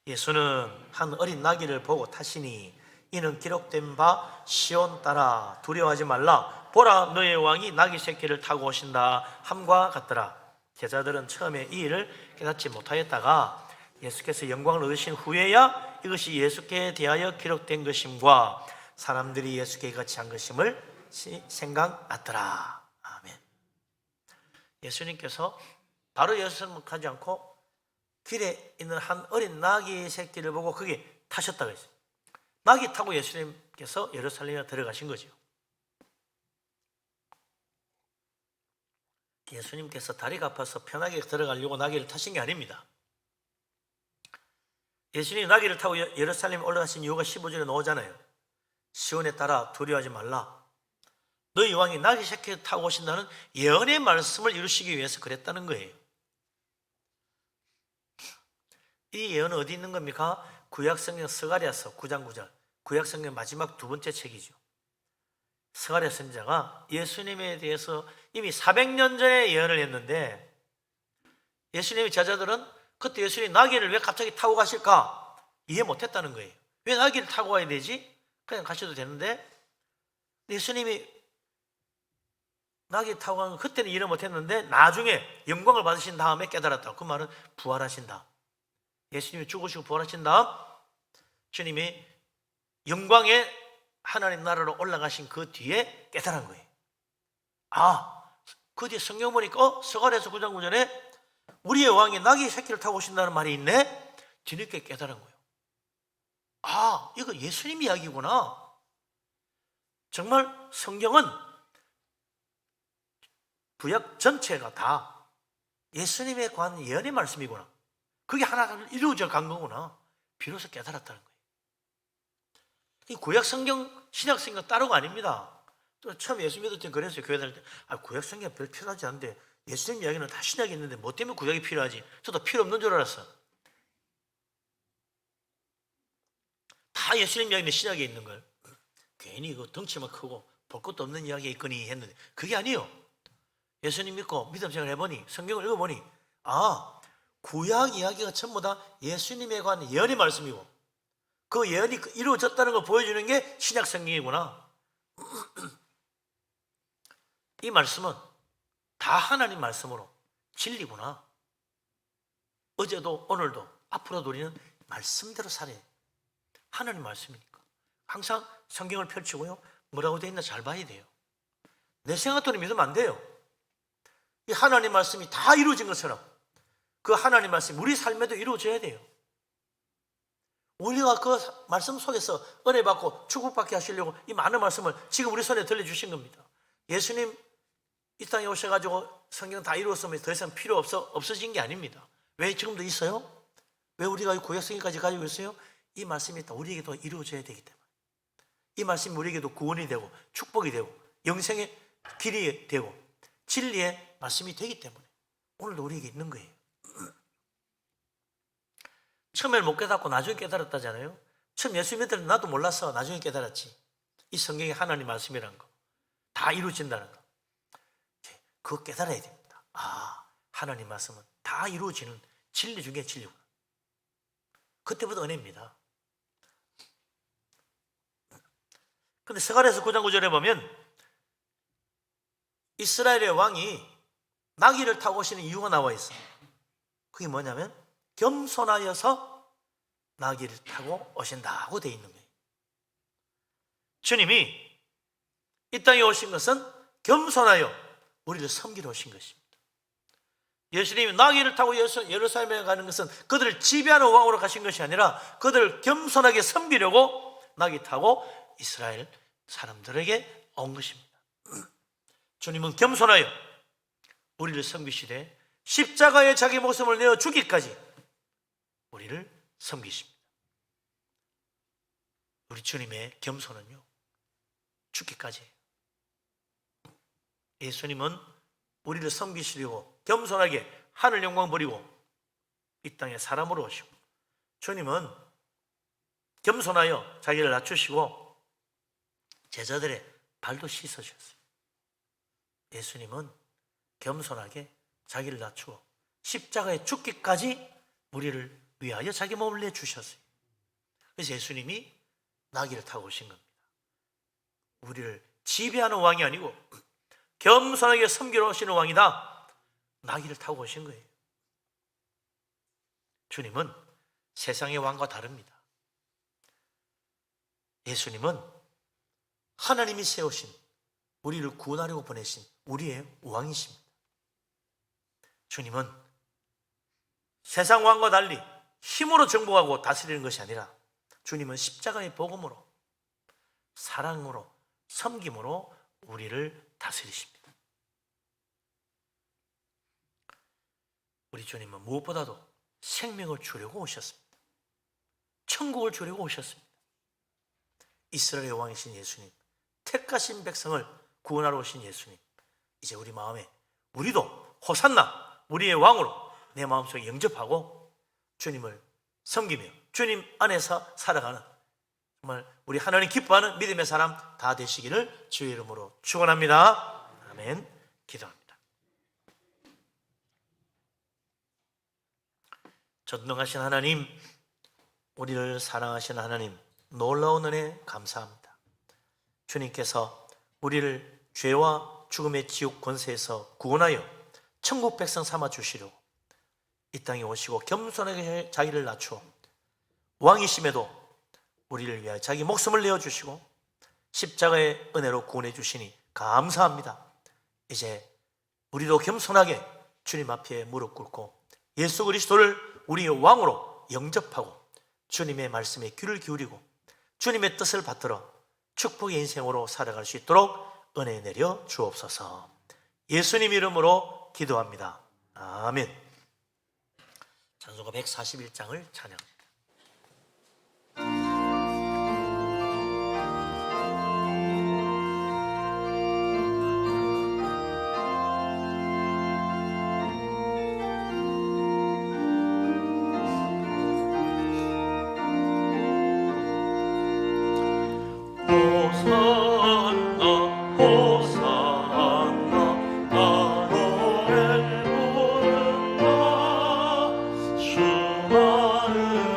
예수는 한 어린 나귀를 보고 타시니 이는 기록된 바 시온 따라 두려워하지 말라, 보라 너의 왕이 나귀 새끼를 타고 오신다 함과 같더라. 제자들은 처음에 이 일을 깨닫지 못하였다가 예수께서 영광을 얻으신 후에야 이것이 예수께 대하여 기록된 것임과 사람들이 예수께 같이 한 것임을 생각났더라. 아멘. 예수님께서 바로 예루살렘 가지 않고 길에 있는 한 어린 나귀 새끼를 보고 거기에 타셨다고 했어요. 나귀 타고 예수님께서 예루살렘에 들어가신 거죠. 예수님께서 다리가 아파서 편하게 들어가려고 나귀를 타신 게 아닙니다. 예수님이 나귀를 타고 예루살렘에 올라가신 이유가 15절에 나오잖아요. 시온에 따라 두려워하지 말라, 너희 왕이 나귀 새끼를 타고 오신다는 예언의 말씀을 이루시기 위해서 그랬다는 거예요. 이 예언은 어디 있는 겁니까? 구약성경 스가랴서 9장 9절, 구약성경 마지막 두 번째 책이죠. 스가랴 선지자가 예수님에 대해서 이미 400년 전에 예언을 했는데, 예수님의 제자들은 그때 예수님이 나귀를 왜 갑자기 타고 가실까 이해 못했다는 거예요. 왜 나귀를 타고 가야 되지? 그냥 가셔도 되는데, 예수님이 나귀 타고 가는 그때는 이해 못했는데 나중에 영광을 받으신 다음에 깨달았다. 그 말은 부활하신다. 예수님이 죽으시고 부활하신 다음 주님이 영광의 하나님 나라로 올라가신 그 뒤에 깨달은 거예요. 그 뒤에 성경 보니까 스가랴서 9장 9절에 우리의 왕이 나귀 새끼를 타고 오신다는 말이 있네. 뒤늦게 깨달은 거예요. 이거 예수님 이야기구나. 정말 성경은 구약 전체가 다 예수님에 관한 예언의 말씀이구나. 그게 하나가 이루어져 간 거구나. 비로소 깨달았다는 거예요. 이 구약 성경, 신약 성경 따로가 아닙니다. 또 처음 예수 믿을 때 그랬어요. 교회 다닐 때 구약 성경 별 필요하지 않은데 예수님 이야기는 다 신약이 있는데 뭐 때문에 구약이 필요하지? 저도 필요 없는 줄 알았어. 다 예수님 이야기는 신약에 있는 걸 괜히 이거 덩치만 크고 볼 것도 없는 이야기가 있거니 했는데 그게 아니에요. 예수님 믿고 믿음 생활 해보니, 성경을 읽어보니 구약 이야기가 전부 다 예수님에 관한 예언의 말씀이고 그 예언이 이루어졌다는 걸 보여주는 게 신약 성경이구나. 이 말씀은 다 하나님 말씀으로 진리구나. 어제도 오늘도 앞으로도 우리는 말씀대로 살아야 해요. 하나님 말씀이니까 항상 성경을 펼치고요, 뭐라고 되어 있나 잘 봐야 돼요. 내 생각대로 믿으면 안 돼요. 이 하나님 말씀이 다 이루어진 것처럼 그 하나님 말씀이 우리 삶에도 이루어져야 돼요. 우리가 그 말씀 속에서 은혜 받고 축복받게 하시려고 이 많은 말씀을 지금 우리 손에 들려주신 겁니다. 예수님 이 땅에 오셔가지고 성경 다 이루었으면 더 이상 필요 없어진 게 아닙니다. 왜 지금도 있어요? 왜 우리가 구약성경까지 가지고 있어요? 이 말씀이 다 우리에게도 이루어져야 되기 때문에, 이 말씀이 우리에게도 구원이 되고 축복이 되고 영생의 길이 되고 진리의 말씀이 되기 때문에 오늘도 우리에게 있는 거예요. 처음에는 못 깨닫고 나중에 깨달았다잖아요. 처음 예수 믿을 나도 몰랐어. 나중에 깨달았지. 이 성경이 하나님 말씀이라는 거, 다 이루어진다는 거, 그거 깨달아야 됩니다. 아, 하나님 말씀은 다 이루어지는 진리 중에 진리구나. 그때부터 은혜입니다. 근데 스가랴서 9장 9절에 보면 이스라엘의 왕이 나귀를 타고 오시는 이유가 나와 있어요. 그게 뭐냐면 겸손하여서 나귀를 타고 오신다고 되어 있는 거예요. 주님이 이 땅에 오신 것은 겸손하여 우리를 섬기러 오신 것입니다. 예수님이 나귀를 타고 예루살렘에 가는 것은 그들을 지배하는 왕으로 가신 것이 아니라 그들을 겸손하게 섬기려고 나귀 타고 이스라엘 사람들에게 온 것입니다. 주님은 겸손하여 우리를 섬기시되 십자가에 자기 목숨을 내어 주기까지 우리를 섬기십니다. 우리 주님의 겸손은요, 죽기까지예요. 예수님은 우리를 섬기시려고 겸손하게 하늘 영광 버리고 이 땅에 사람으로 오시고, 주님은 겸손하여 자기를 낮추시고 제자들의 발도 씻어주셨어요. 예수님은 겸손하게 자기를 낮추어 십자가에 죽기까지 우리를 위하여 자기 몸을 내주셨어요. 그래서 예수님이 나귀를 타고 오신 겁니다. 우리를 지배하는 왕이 아니고 겸손하게 섬기러 오시는 왕이다. 나귀를 타고 오신 거예요. 주님은 세상의 왕과 다릅니다. 예수님은 하나님이 세우신, 우리를 구원하려고 보내신 우리의 왕이십니다. 주님은 세상 왕과 달리 힘으로 정복하고 다스리는 것이 아니라 주님은 십자가의 복음으로, 사랑으로, 섬김으로 우리를 다스리십니다. 우리 주님은 무엇보다도 생명을 주려고 오셨습니다. 천국을 주려고 오셨습니다. 이스라엘의 왕이신 예수님, 택하신 백성을 구원하러 오신 예수님, 이제 우리 마음에 우리도 호산나 우리의 왕으로 내 마음속에 영접하고 주님을 섬기며 주님 안에서 살아가는 정말 우리 하나님 기뻐하는 믿음의 사람 다 되시기를 주의 이름으로 축원합니다. 아멘. 기도합니다. 전능하신 하나님, 우리를 사랑하신 하나님, 놀라운 은혜 감사합니다. 주님께서 우리를 죄와 죽음의 지옥 권세에서 구원하여 천국 백성 삼아 주시려고 이 땅에 오시고 겸손하게 자기를 낮추어 왕이심에도 우리를 위하여 자기 목숨을 내어주시고 십자가의 은혜로 구원해 주시니 감사합니다. 이제 우리도 겸손하게 주님 앞에 무릎 꿇고 예수 그리스도를 우리의 왕으로 영접하고 주님의 말씀에 귀를 기울이고 주님의 뜻을 받들어 축복의 인생으로 살아갈 수 있도록 은혜 내려 주옵소서. 예수님 이름으로 기도합니다. 아멘. 찬송가 141장을 찬양합니다. 나를 부른다 수많은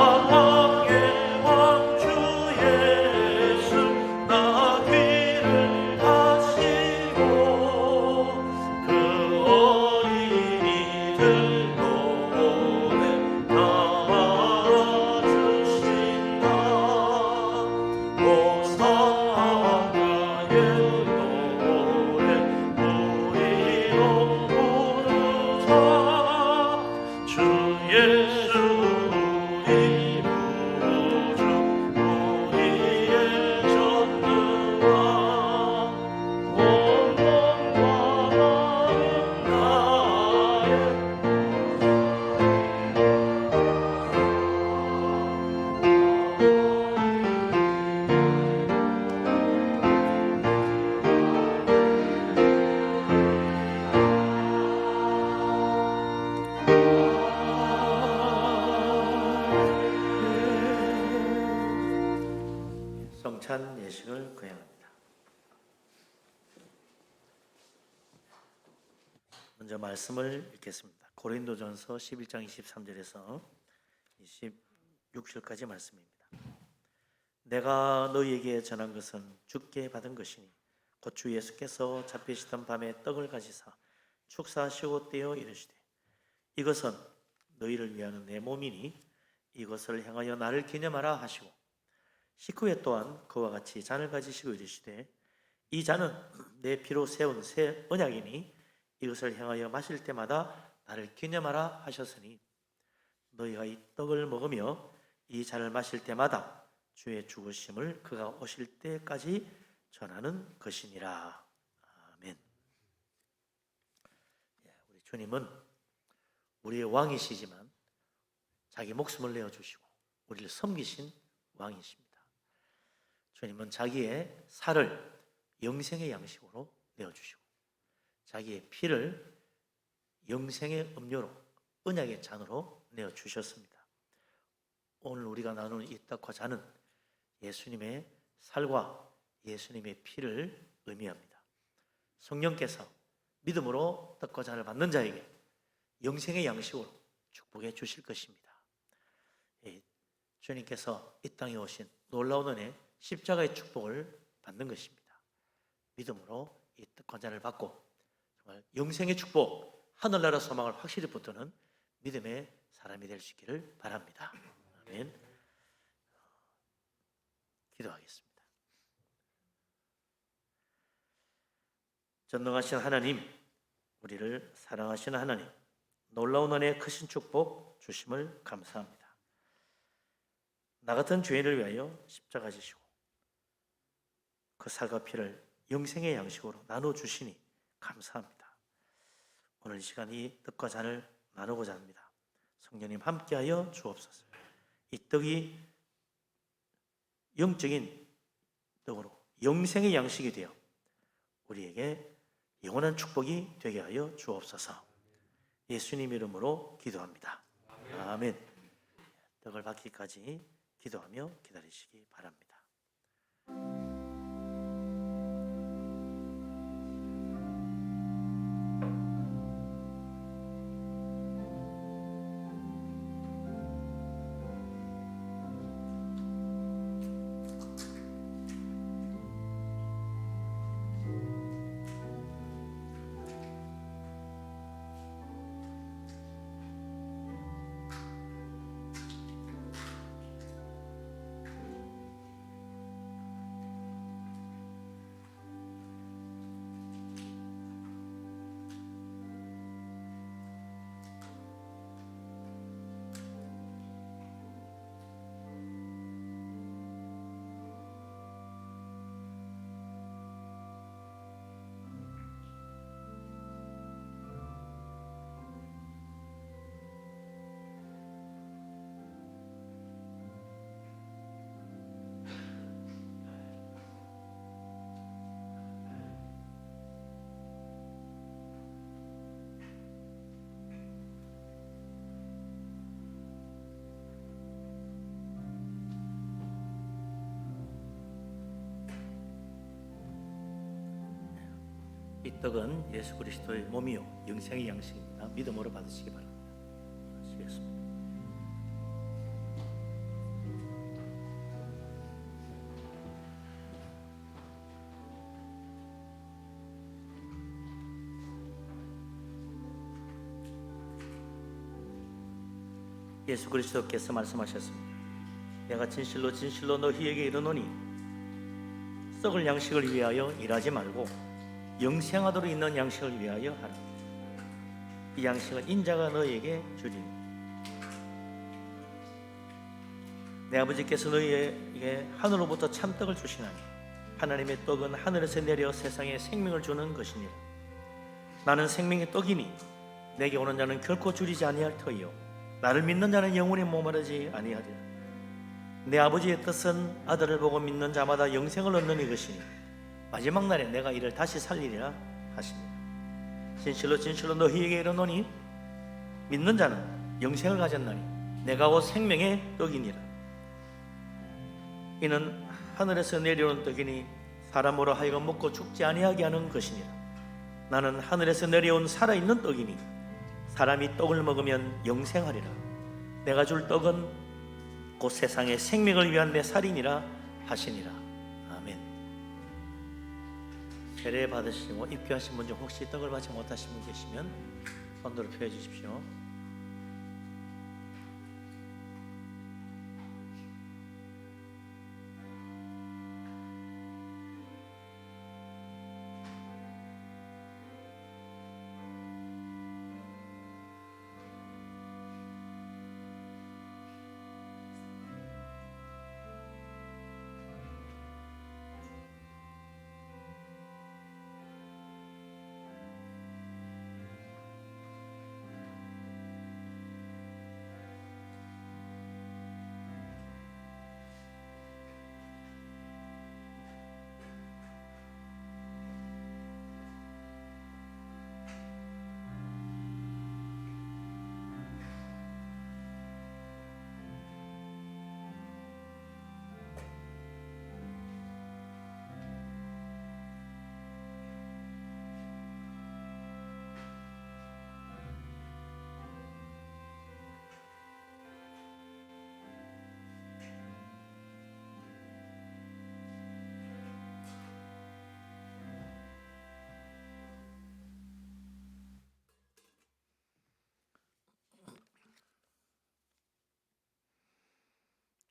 사랑의 왕 주 예수 나 귀를 다시고 그 어린이들 노래 따라주신다 호산나의 노래 우리로 부르자 주 예수 우리 구주 우리의 전능한 원망과 나의 성찬 예식을 거행합니다. 먼저 말씀을 읽겠습니다. 고린도전서 11장 23절에서 26절까지 말씀입니다. 내가 너희에게 전한 것은 주께 받은 것이니 곧 주 예수께서 잡히시던 밤에 떡을 가지사 축사하시고 떼어 이르시되 이것은 너희를 위하는 내 몸이니 이것을 향하여 나를 기념하라 하시고 식후에 또한 그와 같이 잔을 가지시고 이르시되 이 잔은 내 피로 세운 새 언약이니 이것을 향하여 마실 때마다 나를 기념하라 하셨으니 너희가 이 떡을 먹으며 이 잔을 마실 때마다 주의 죽으심을 그가 오실 때까지 전하는 것이니라. 아멘. 우리 주님은 우리의 왕이시지만 자기 목숨을 내어주시고 우리를 섬기신 왕이십니다. 주님은 자기의 살을 영생의 양식으로 내어주시고 자기의 피를 영생의 음료로 언약의 잔으로 내어주셨습니다. 오늘 우리가 나누는 이 떡과 잔은 예수님의 살과 예수님의 피를 의미합니다. 성령께서 믿음으로 떡과 잔을 받는 자에게 영생의 양식으로 축복해 주실 것입니다. 주님께서 이 땅에 오신 놀라운 은혜 십자가의 축복을 받는 것입니다. 믿음으로 이 떡과 잔을 받고 정말 영생의 축복, 하늘나라 소망을 확실히 붙드는 믿음의 사람이 될 수 있기를 바랍니다. 아멘. 기도하겠습니다. 전능하신 하나님, 우리를 사랑하시는 하나님, 놀라운 은혜 크신 축복 주심을 감사합니다. 나 같은 죄인을 위하여 십자가 지시고 그 살과 피를 영생의 양식으로 나눠주시니 감사합니다. 오늘 이 시간 이 떡과 잔을 나누고자 합니다. 성령님 함께하여 주옵소서. 이 떡이 영적인 떡으로 영생의 양식이 되어 우리에게 영원한 축복이 되게 하여 주옵소서. 예수님 이름으로 기도합니다. 아멘. 떡을 받기까지 기도하며 기다리시기 바랍니다. 이 떡은 예수 그리스도의 몸이요 영생의 양식입니다. 믿음으로 받으시기 바랍니다. 하시겠습니다. 예수 그리스도께서 말씀하셨습니다. 내가 진실로 진실로 너희에게 이르노니 썩을 양식을 위하여 일하지 말고 영생하도록 있는 양식을 위하여 하라. 이 양식은 인자가 너희에게 주리니 내 아버지께서 너희에게 하늘로부터 참떡을 주시나니 하나님의 떡은 하늘에서 내려 세상에 생명을 주는 것이니라. 나는 생명의 떡이니 내게 오는 자는 결코 줄이지 아니할 터이요 나를 믿는 자는 영원히 목마르지 아니하리라. 내 아버지의 뜻은 아들을 보고 믿는 자마다 영생을 얻는 이것이니 마지막 날에 내가 이를 다시 살리리라 하시니라. 진실로 진실로 너희에게 이르노니 믿는 자는 영생을 가졌나니 내가 곧 생명의 떡이니라. 이는 하늘에서 내려오는 떡이니 사람으로 하여금 먹고 죽지 아니하게 하는 것이니라. 나는 하늘에서 내려온 살아있는 떡이니 사람이 떡을 먹으면 영생하리라. 내가 줄 떡은 곧 세상의 생명을 위한 내 살이니라 하시니라. 아멘. 세례 받으시고 입교하신 분 중 혹시 떡을 받지 못하신 분 계시면 손으로 표해 주십시오.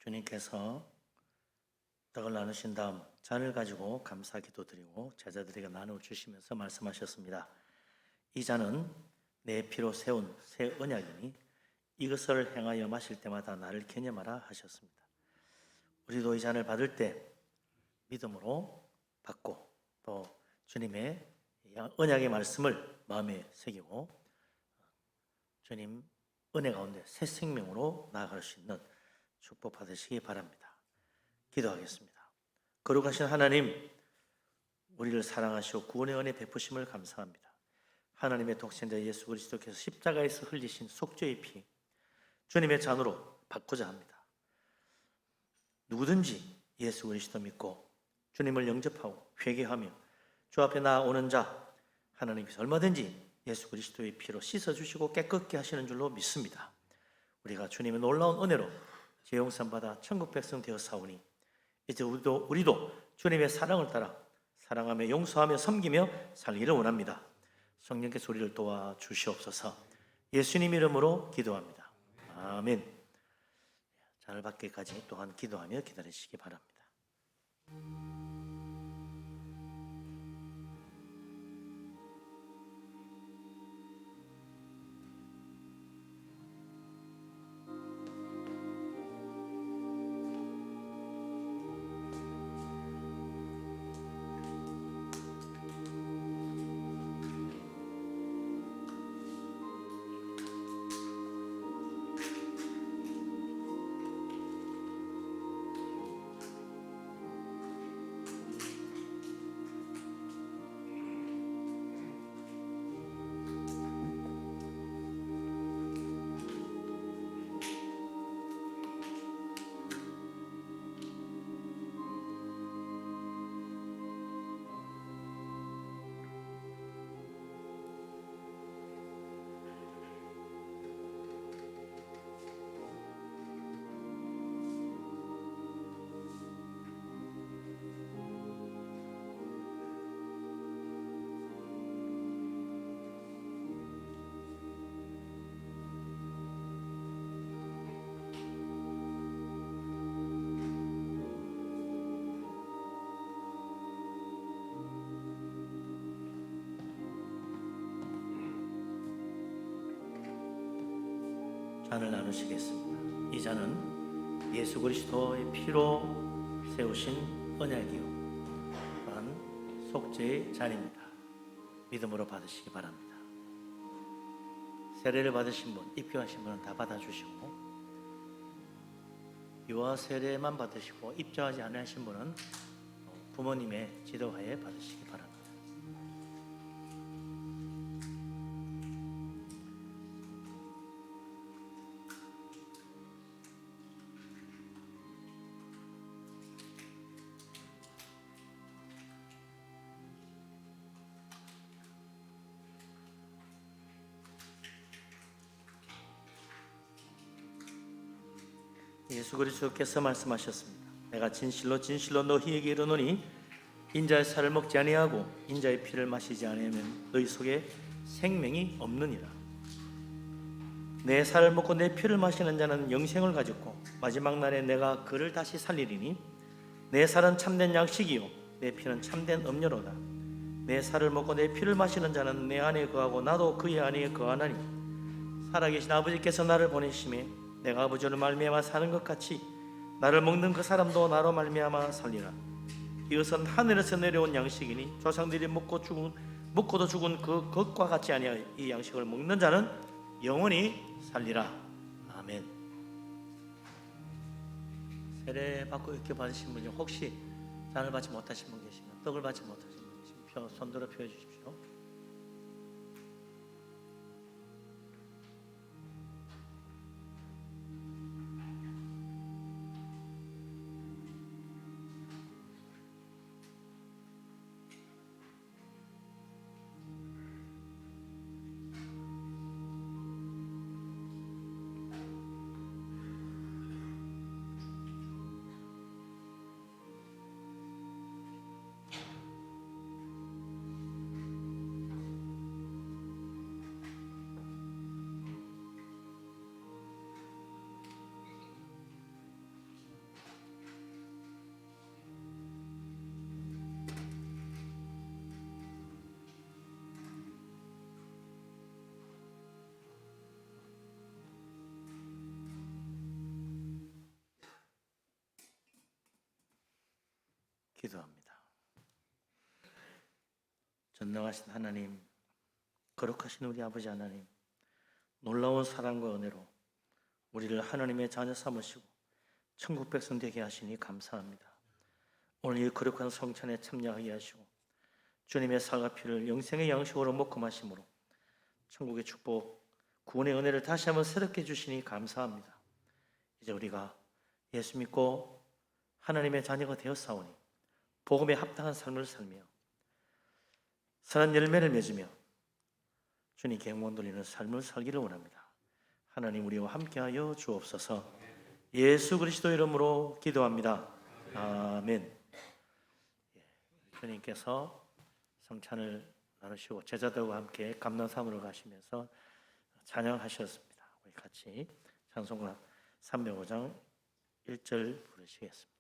주님께서 떡을 나누신 다음 잔을 가지고 감사 기도드리고 제자들에게 나누어 주시면서 말씀하셨습니다. 이 잔은 내 피로 세운 새 언약이니 이것을 행하여 마실 때마다 나를 기념하라 하셨습니다. 우리도 이 잔을 받을 때 믿음으로 받고 또 주님의 언약의 말씀을 마음에 새기고 주님 은혜 가운데 새 생명으로 나아갈 수 있는 축복 받으시기 바랍니다. 기도하겠습니다. 거룩하신 하나님, 우리를 사랑하시고 구원의 은혜 베푸심을 감사합니다. 하나님의 독생자 예수 그리스도께서 십자가에서 흘리신 속죄의 피, 주님의 잔으로 받고자 합니다. 누구든지 예수 그리스도 믿고 주님을 영접하고 회개하며 주 앞에 나아오는 자, 하나님께서 얼마든지 예수 그리스도의 피로 씻어주시고 깨끗게 하시는 줄로 믿습니다. 우리가 주님의 놀라운 은혜로 죄용산 받아 천국 백성 되어 사오니 이제 우리도 주님의 사랑을 따라 사랑하며 용서하며 섬기며 살기를 원합니다. 성령께서 우리를 도와 주시옵소서. 예수님 이름으로 기도합니다. 아멘. 잔을 받기까지 또한 기도하며 기다리시기 바랍니다. 잔을 나누시겠습니다. 이 잔은 예수 그리스도의 피로 세우신 언약이요 또한 속죄의 잔입니다. 믿음으로 받으시기 바랍니다. 세례를 받으신 분, 입교하신 분은 다 받아주시고 유아 세례만 받으시고 입교하지 않으신 분은 부모님의 지도하에 받으시기 바랍니다. 예수 그리스도께서 말씀하셨습니다. 내가 진실로 진실로 너희에게 이르노니 인자의 살을 먹지 아니하고 인자의 피를 마시지 아니하면 너희 속에 생명이 없느니라. 내 살을 먹고 내 피를 마시는 자는 영생을 가졌고 마지막 날에 내가 그를 다시 살리리니 내 살은 참된 양식이요 내 피는 참된 음료로다. 내 살을 먹고 내 피를 마시는 자는 내 안에 거하고 나도 그의 안에 거하나니 살아계신 아버지께서 나를 보내심에 내가 아버지로 말미암아 사는 것 같이 나를 먹는 그 사람도 나로 말미암아 살리라. 이것은 하늘에서 내려온 양식이니 조상들이 먹고도 죽은 그것과 같지 아니하여 이 양식을 먹는 자는 영원히 살리라. 아멘. 세례 받고 이렇게 받으신 분이 혹시 잔을 받지 못하신 분 계시면, 떡을 받지 못하신 분 계시면 손들어 펴 주십시오. 기도합니다. 전능하신 하나님, 거룩하신 우리 아버지 하나님, 놀라운 사랑과 은혜로 우리를 하나님의 자녀 삼으시고 천국 백성 되게 하시니 감사합니다. 오늘 이 거룩한 성찬에 참여하게 하시고 주님의 살과 피를 영생의 양식으로 먹고 마심으로 천국의 축복, 구원의 은혜를 다시 한번 새롭게 주시니 감사합니다. 이제 우리가 예수 믿고 하나님의 자녀가 되었사오니 복음에 합당한 삶을 살며 선한 열매를 맺으며 주님께 영광 돌리는 삶을 살기를 원합니다. 하나님 우리와 함께하여 주옵소서. 예수 그리스도 이름으로 기도합니다. 아멘. 주님께서 성찬을 나누시고 제자들과 함께 감난산으로 가시면서 찬양하셨습니다. 우리 같이 찬송가 305장 1절 부르시겠습니다.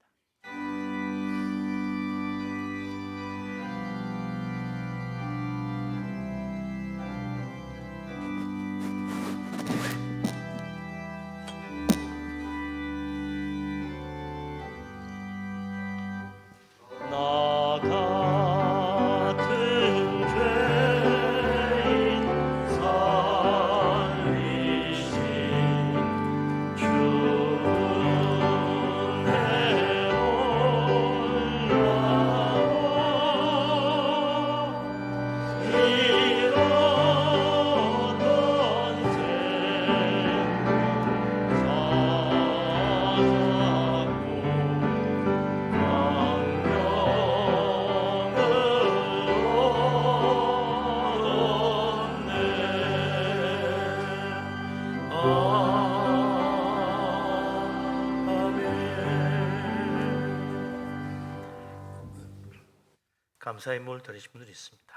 감사의 물 드리신 분들이 있습니다.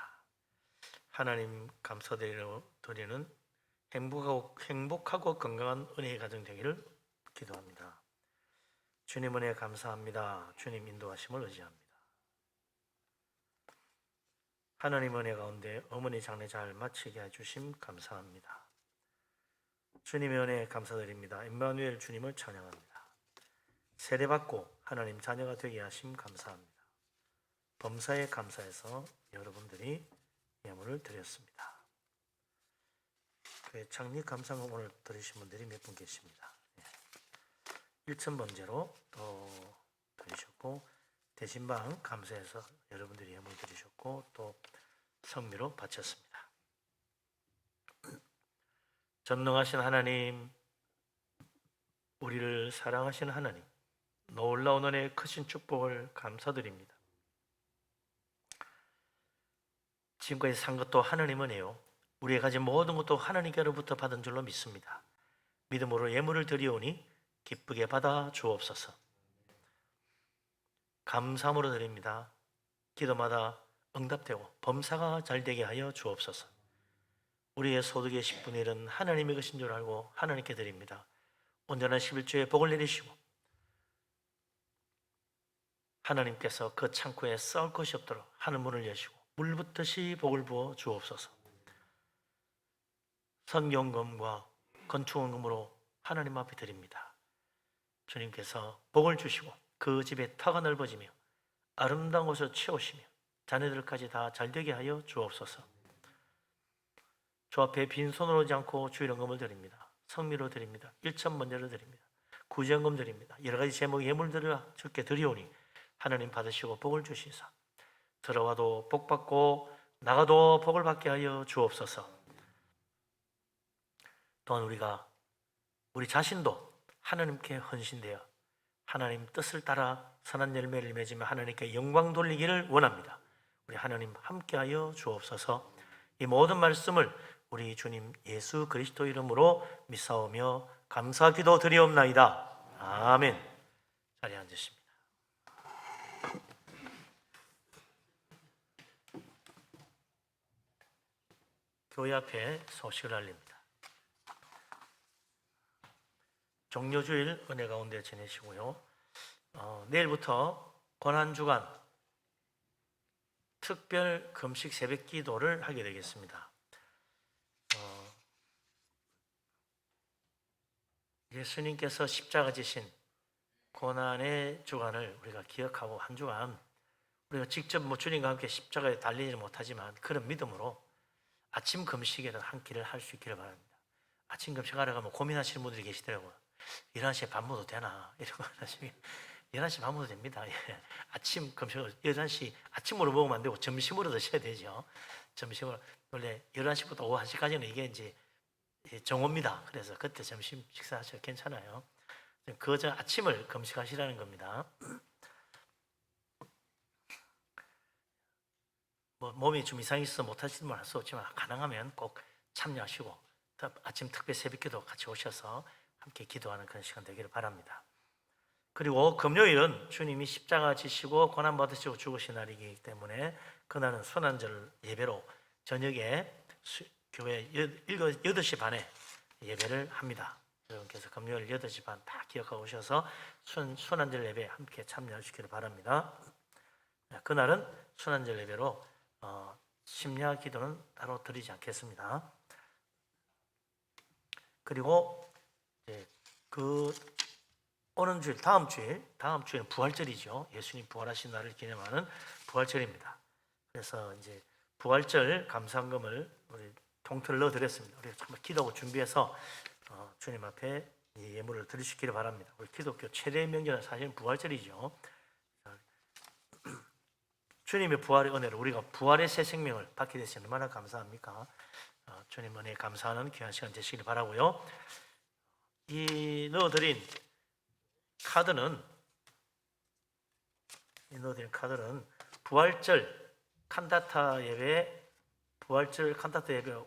하나님 감사드리는 행복하고 건강한 은혜의 가정 되기를 기도합니다. 주님 은혜 감사합니다. 주님 인도하심을 의지합니다. 하나님 은혜 가운데 어머니 장례 잘 마치게 해주심 감사합니다. 주님의 은혜에 감사드립니다. 임마누엘 주님을 찬양합니다. 세례받고 하나님 자녀가 되게 하심 감사합니다. 범사에 감사해서 여러분들이 예물을 드렸습니다. 교회 창립 감사금 오늘 드리신 분들이 몇 분 계십니다. 1천 번제로 또 드리셨고, 대신방 감사해서 여러분들이 예물 드리셨고, 또 성미로 바쳤습니다. 전능하신 하나님, 우리를 사랑하시는 하나님, 놀라운 은혜의 크신 축복을 감사드립니다. 지금까지 산 것도 하나님 은혜요, 우리가 가진 모든 것도 하나님께로부터 받은 줄로 믿습니다. 믿음으로 예물을 드리오니 기쁘게 받아 주옵소서. 감사함으로 드립니다. 기도마다 응답되고 범사가 잘되게 하여 주옵소서. 우리의 소득의 10분의 1은 하나님의 것인 줄 알고 하나님께 드립니다. 온전한 11조에 복을 내리시고 하나님께서 그 창고에 썩을 것이 없도록 하늘 문을 여시고 물붓듯이 복을 부어 주옵소서. 선경금과 건축원금으로 하나님 앞에 드립니다. 주님께서 복을 주시고 그 집에 터가 넓어지며 아름다운 곳을 채우시며 자녀들까지 다 잘되게 하여 주옵소서. 주 앞에 빈손으로 오지 않고 주일원금을 드립니다. 성미로 드립니다. 1천 번제를 드립니다. 구제연금 드립니다. 여러 가지 제목 예물들을 주께 드리오니 하나님 받으시고 복을 주시사 들어와도 복 받고 나가도 복을 받게 하여 주옵소서. 또한 우리 자신도 하나님께 헌신되어 하나님 뜻을 따라 선한 열매를 맺으며 하나님께 영광 돌리기를 원합니다. 우리 하나님 함께하여 주옵소서. 이 모든 말씀을 우리 주님 예수 그리스도 이름으로 믿사오며 감사기도 드리옵나이다. 아멘. 자리에 앉으십니다. 교회 앞에 소식을 알립니다. 종료주일 은혜 가운데 지내시고요. 내일부터 고난주간 특별 금식 새벽 기도를 하게 되겠습니다. 예수님께서 십자가 지신 고난의 주간을 우리가 기억하고 한 주간 우리가 직접 주님과 함께 십자가에 달리지 못하지만 그런 믿음으로 아침 금식에는 한 끼를 할 수 있기를 바랍니다. 아침 금식하러 가면 고민하시는 분들이 계시더라고요. 11시에 밥 먹어도 되나? 이러고 하시면 11시 밥 먹어도 됩니다. 예. 아침 금식을 11시 아침으로 먹으면 안 되고 점심으로 드셔야 되죠. 점심으로 원래 11시부터 오후 1시까지는 이게 이제 정오입니다. 그래서 그때 점심 식사하셔도 괜찮아요. 그저 아침을 금식하시라는 겁니다. 몸이 좀 이상이 있어서 못하시는 분 할 수 없지만 가능하면 꼭 참여하시고 아침 특별 새벽기도 같이 오셔서 함께 기도하는 그런 시간 되기를 바랍니다. 그리고 금요일은 주님이 십자가 지시고 고난 받으시고 죽으신 날이기 때문에 그날은 순환절 예배로 저녁에 교회 8시 반에 예배를 합니다. 여러분께서 금요일 8시 반 다 기억하고 오셔서 순환절 예배에 함께 참여하시기를 바랍니다. 그날은 순환절 예배로 심야 기도는 따로 드리지 않겠습니다. 그리고 이제 오는 주일, 다음 주일은 부활절이죠. 예수님 부활하신 날을 기념하는 부활절입니다. 그래서 이제 부활절 감사금을 우리 통틀어 넣어드렸습니다. 우리 정말 기도하고 준비해서 주님 앞에 이 예물을 드리시기를 바랍니다. 우리 기독교 최대의 명절은 사실은 부활절이죠. 주님의 부활의 은혜로 우리가 부활의 새 생명을 받게 되시니 얼마나 감사합니까? 주님 은혜에 감사하는 귀한 시간 되시길 바라고요. 이 넣어드린 카드는 부활절 칸타타 예배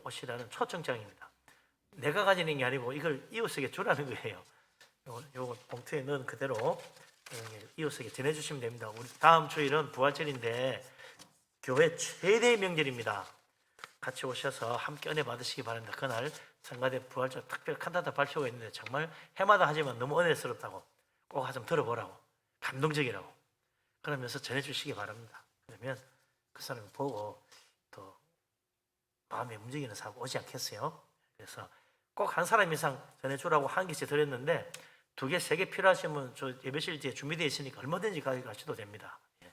오시라는 초청장입니다. 내가 가지는 게 아니고 이걸 이웃에게 주라는 거예요. 요거 봉투에 넣은 그대로 이웃에게 전해주시면 됩니다. 우리 다음 주일은 부활절인데 교회 최대의 명절입니다. 같이 오셔서 함께 은혜 받으시기 바랍니다. 그날 성가대 부활절 특별 칸타타 발표가 있는데 정말 해마다 하지만 너무 은혜스럽다고 꼭 좀 들어보라고, 감동적이라고 그러면서 전해주시기 바랍니다. 그러면 그 사람이 보고 또 마음에 움직이는 사람 오지 않겠어요? 그래서 꼭 한 사람 이상 전해주라고 한 개씩 드렸는데 2개, 3개 필요하시면 저 예배실 뒤에 준비되어 있으니까 얼마든지 가져가셔도 됩니다. 예.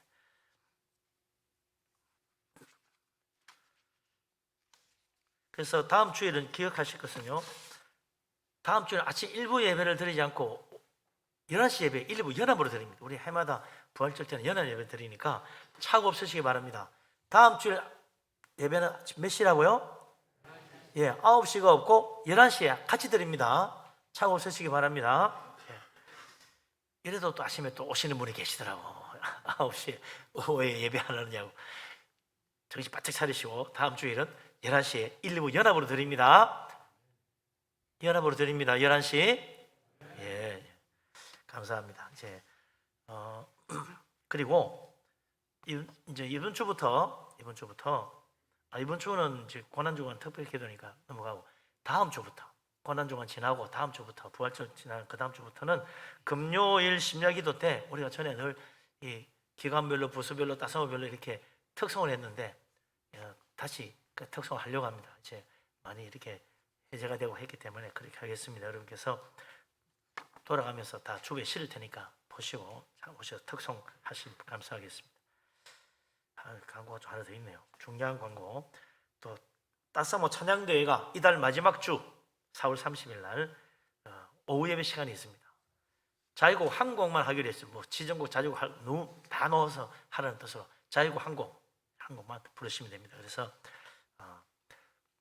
그래서 다음 주일은 기억하실 것은요. 다음 주에는 아침 일부 예배를 드리지 않고 11시 예배 일부 연합으로 드립니다. 우리 해마다 부활절 때는 연합 예배 드리니까 착오 없으시기 바랍니다. 다음 주일 예배는 몇 시라고요? 예, 9시가 없고 11시에 같이 드립니다. 착오 없으시기 바랍니다. 예. 이래도 또 아침에 또 오시는 분이 계시더라고. 9시에 오후에 예배 안 하느냐고. 정신 바짝 차리시고 다음 주일은 11시에 일부 연합으로 드립니다. 연합으로 드립니다. 11시. 예. 감사합니다. 이제 그리고 이제 이번 주부터 이번 주는 이제 고난주간 특별 기도니까 넘어가고 다음 주부터 고난주간 지나고 다음 주부터 부활절 지난 그 다음 주부터는 금요일 심야기도 때 우리가 전에 늘 이 기간별로 부서별로 따성호별로 이렇게 특성을 했는데 다시 그 특성을 하려고 합니다. 이제 많이 이렇게 해제가 되고 했기 때문에 그렇게 하겠습니다. 여러분께서 돌아가면서 다 주변에 실을 테니까 보시고 오셔서 특송하시면 감사하겠습니다. 광고가 좀 하나 더 있네요. 중요한 광고. 또 따사모 찬양대회가 이달 마지막 주 4월 30일 날 오후 예배 시간이 있습니다. 자유곡 한 곡만 하기로 했어요. 뭐 지정곡, 자주곡 다 넣어서 하라는 뜻으로 자유곡 한 곡만 부르시면 됩니다. 그래서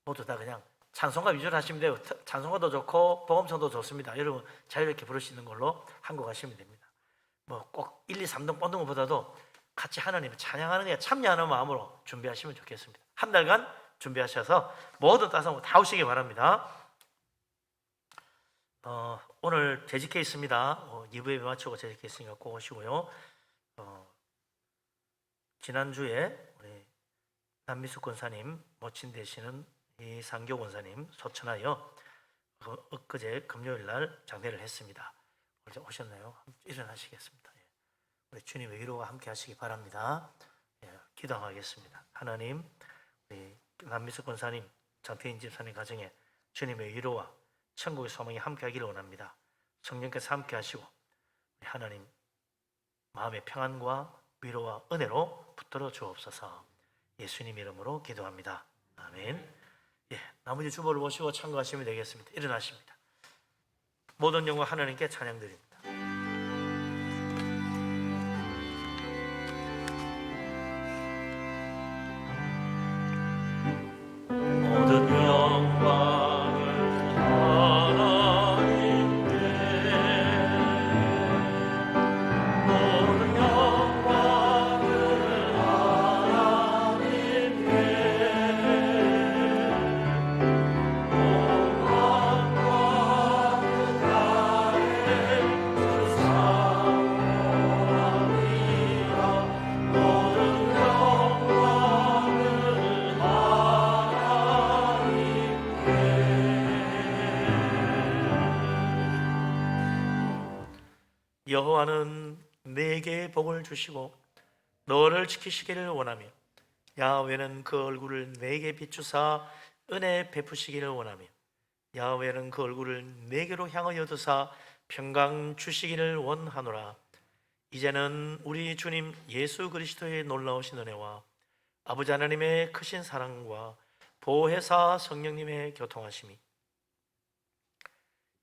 모두 다 그냥 찬송가 위주로 하시면 돼요. 찬송가도 좋고 복음성도 좋습니다. 여러분 자유롭게 부를 수 있는 걸로 한 곡 하시면 됩니다. 뭐 꼭 1, 2, 3등 뻗는 것보다도 같이 하나님을 찬양하는 데 참여하는 마음으로 준비하시면 좋겠습니다. 한 달간 준비하셔서 모든 따서 다 오시기 바랍니다. 오늘 재직회 있습니다. 2부 예배 마치고 재직회 있으니까 꼭 오시고요. 지난주에 우리 남미숙 권사님 모친 되시는 이상교 권사님 소천하여 엊그제 금요일 날 장례를 했습니다. 이제 오셨나요? 일어나시겠습니다. 우리 주님의 위로와 함께 하시기 바랍니다. 기도하겠습니다. 하나님, 우리 남미숙 권사님, 장태인 집사님 가정에 주님의 위로와 천국의 소망이 함께 하기를 원합니다. 성령께서 함께 하시고 하나님 마음의 평안과 위로와 은혜로 붙들어 주옵소서. 예수님 이름으로 기도합니다. 아멘. 나머지 주보를 보시고 참고하시면 되겠습니다. 일어나십니다. 모든 영광 하나님께 찬양드립니다. 모든 영광을 하나님께, 모든 영광을 하나님께, 영광과 그 달에 주사오나니라. 모든 영광을 여호와는 내게 복을 주시고 너를 지키시기를 원하며 야훼는 그 얼굴을 내게 비추사 은혜 베푸시기를 원하며 야훼는 그 얼굴을 내게로 향하여 드사 평강 주시기를 원하노라. 이제는 우리 주님 예수 그리스도의 놀라우신 은혜와 아버지 하나님의 크신 사랑과 보혜사 성령님의 교통하심이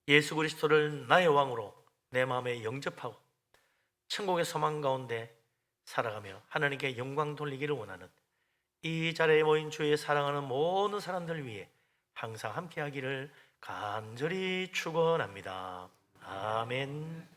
예수 그리스도를 나의 왕으로 내 마음에 영접하고 천국의 소망 가운데 살아가며 하나님께 영광 돌리기를 원하는 이 자리에 모인 주의 사랑하는 모든 사람들 위해 항상 함께하기를 간절히 축원합니다. 아멘.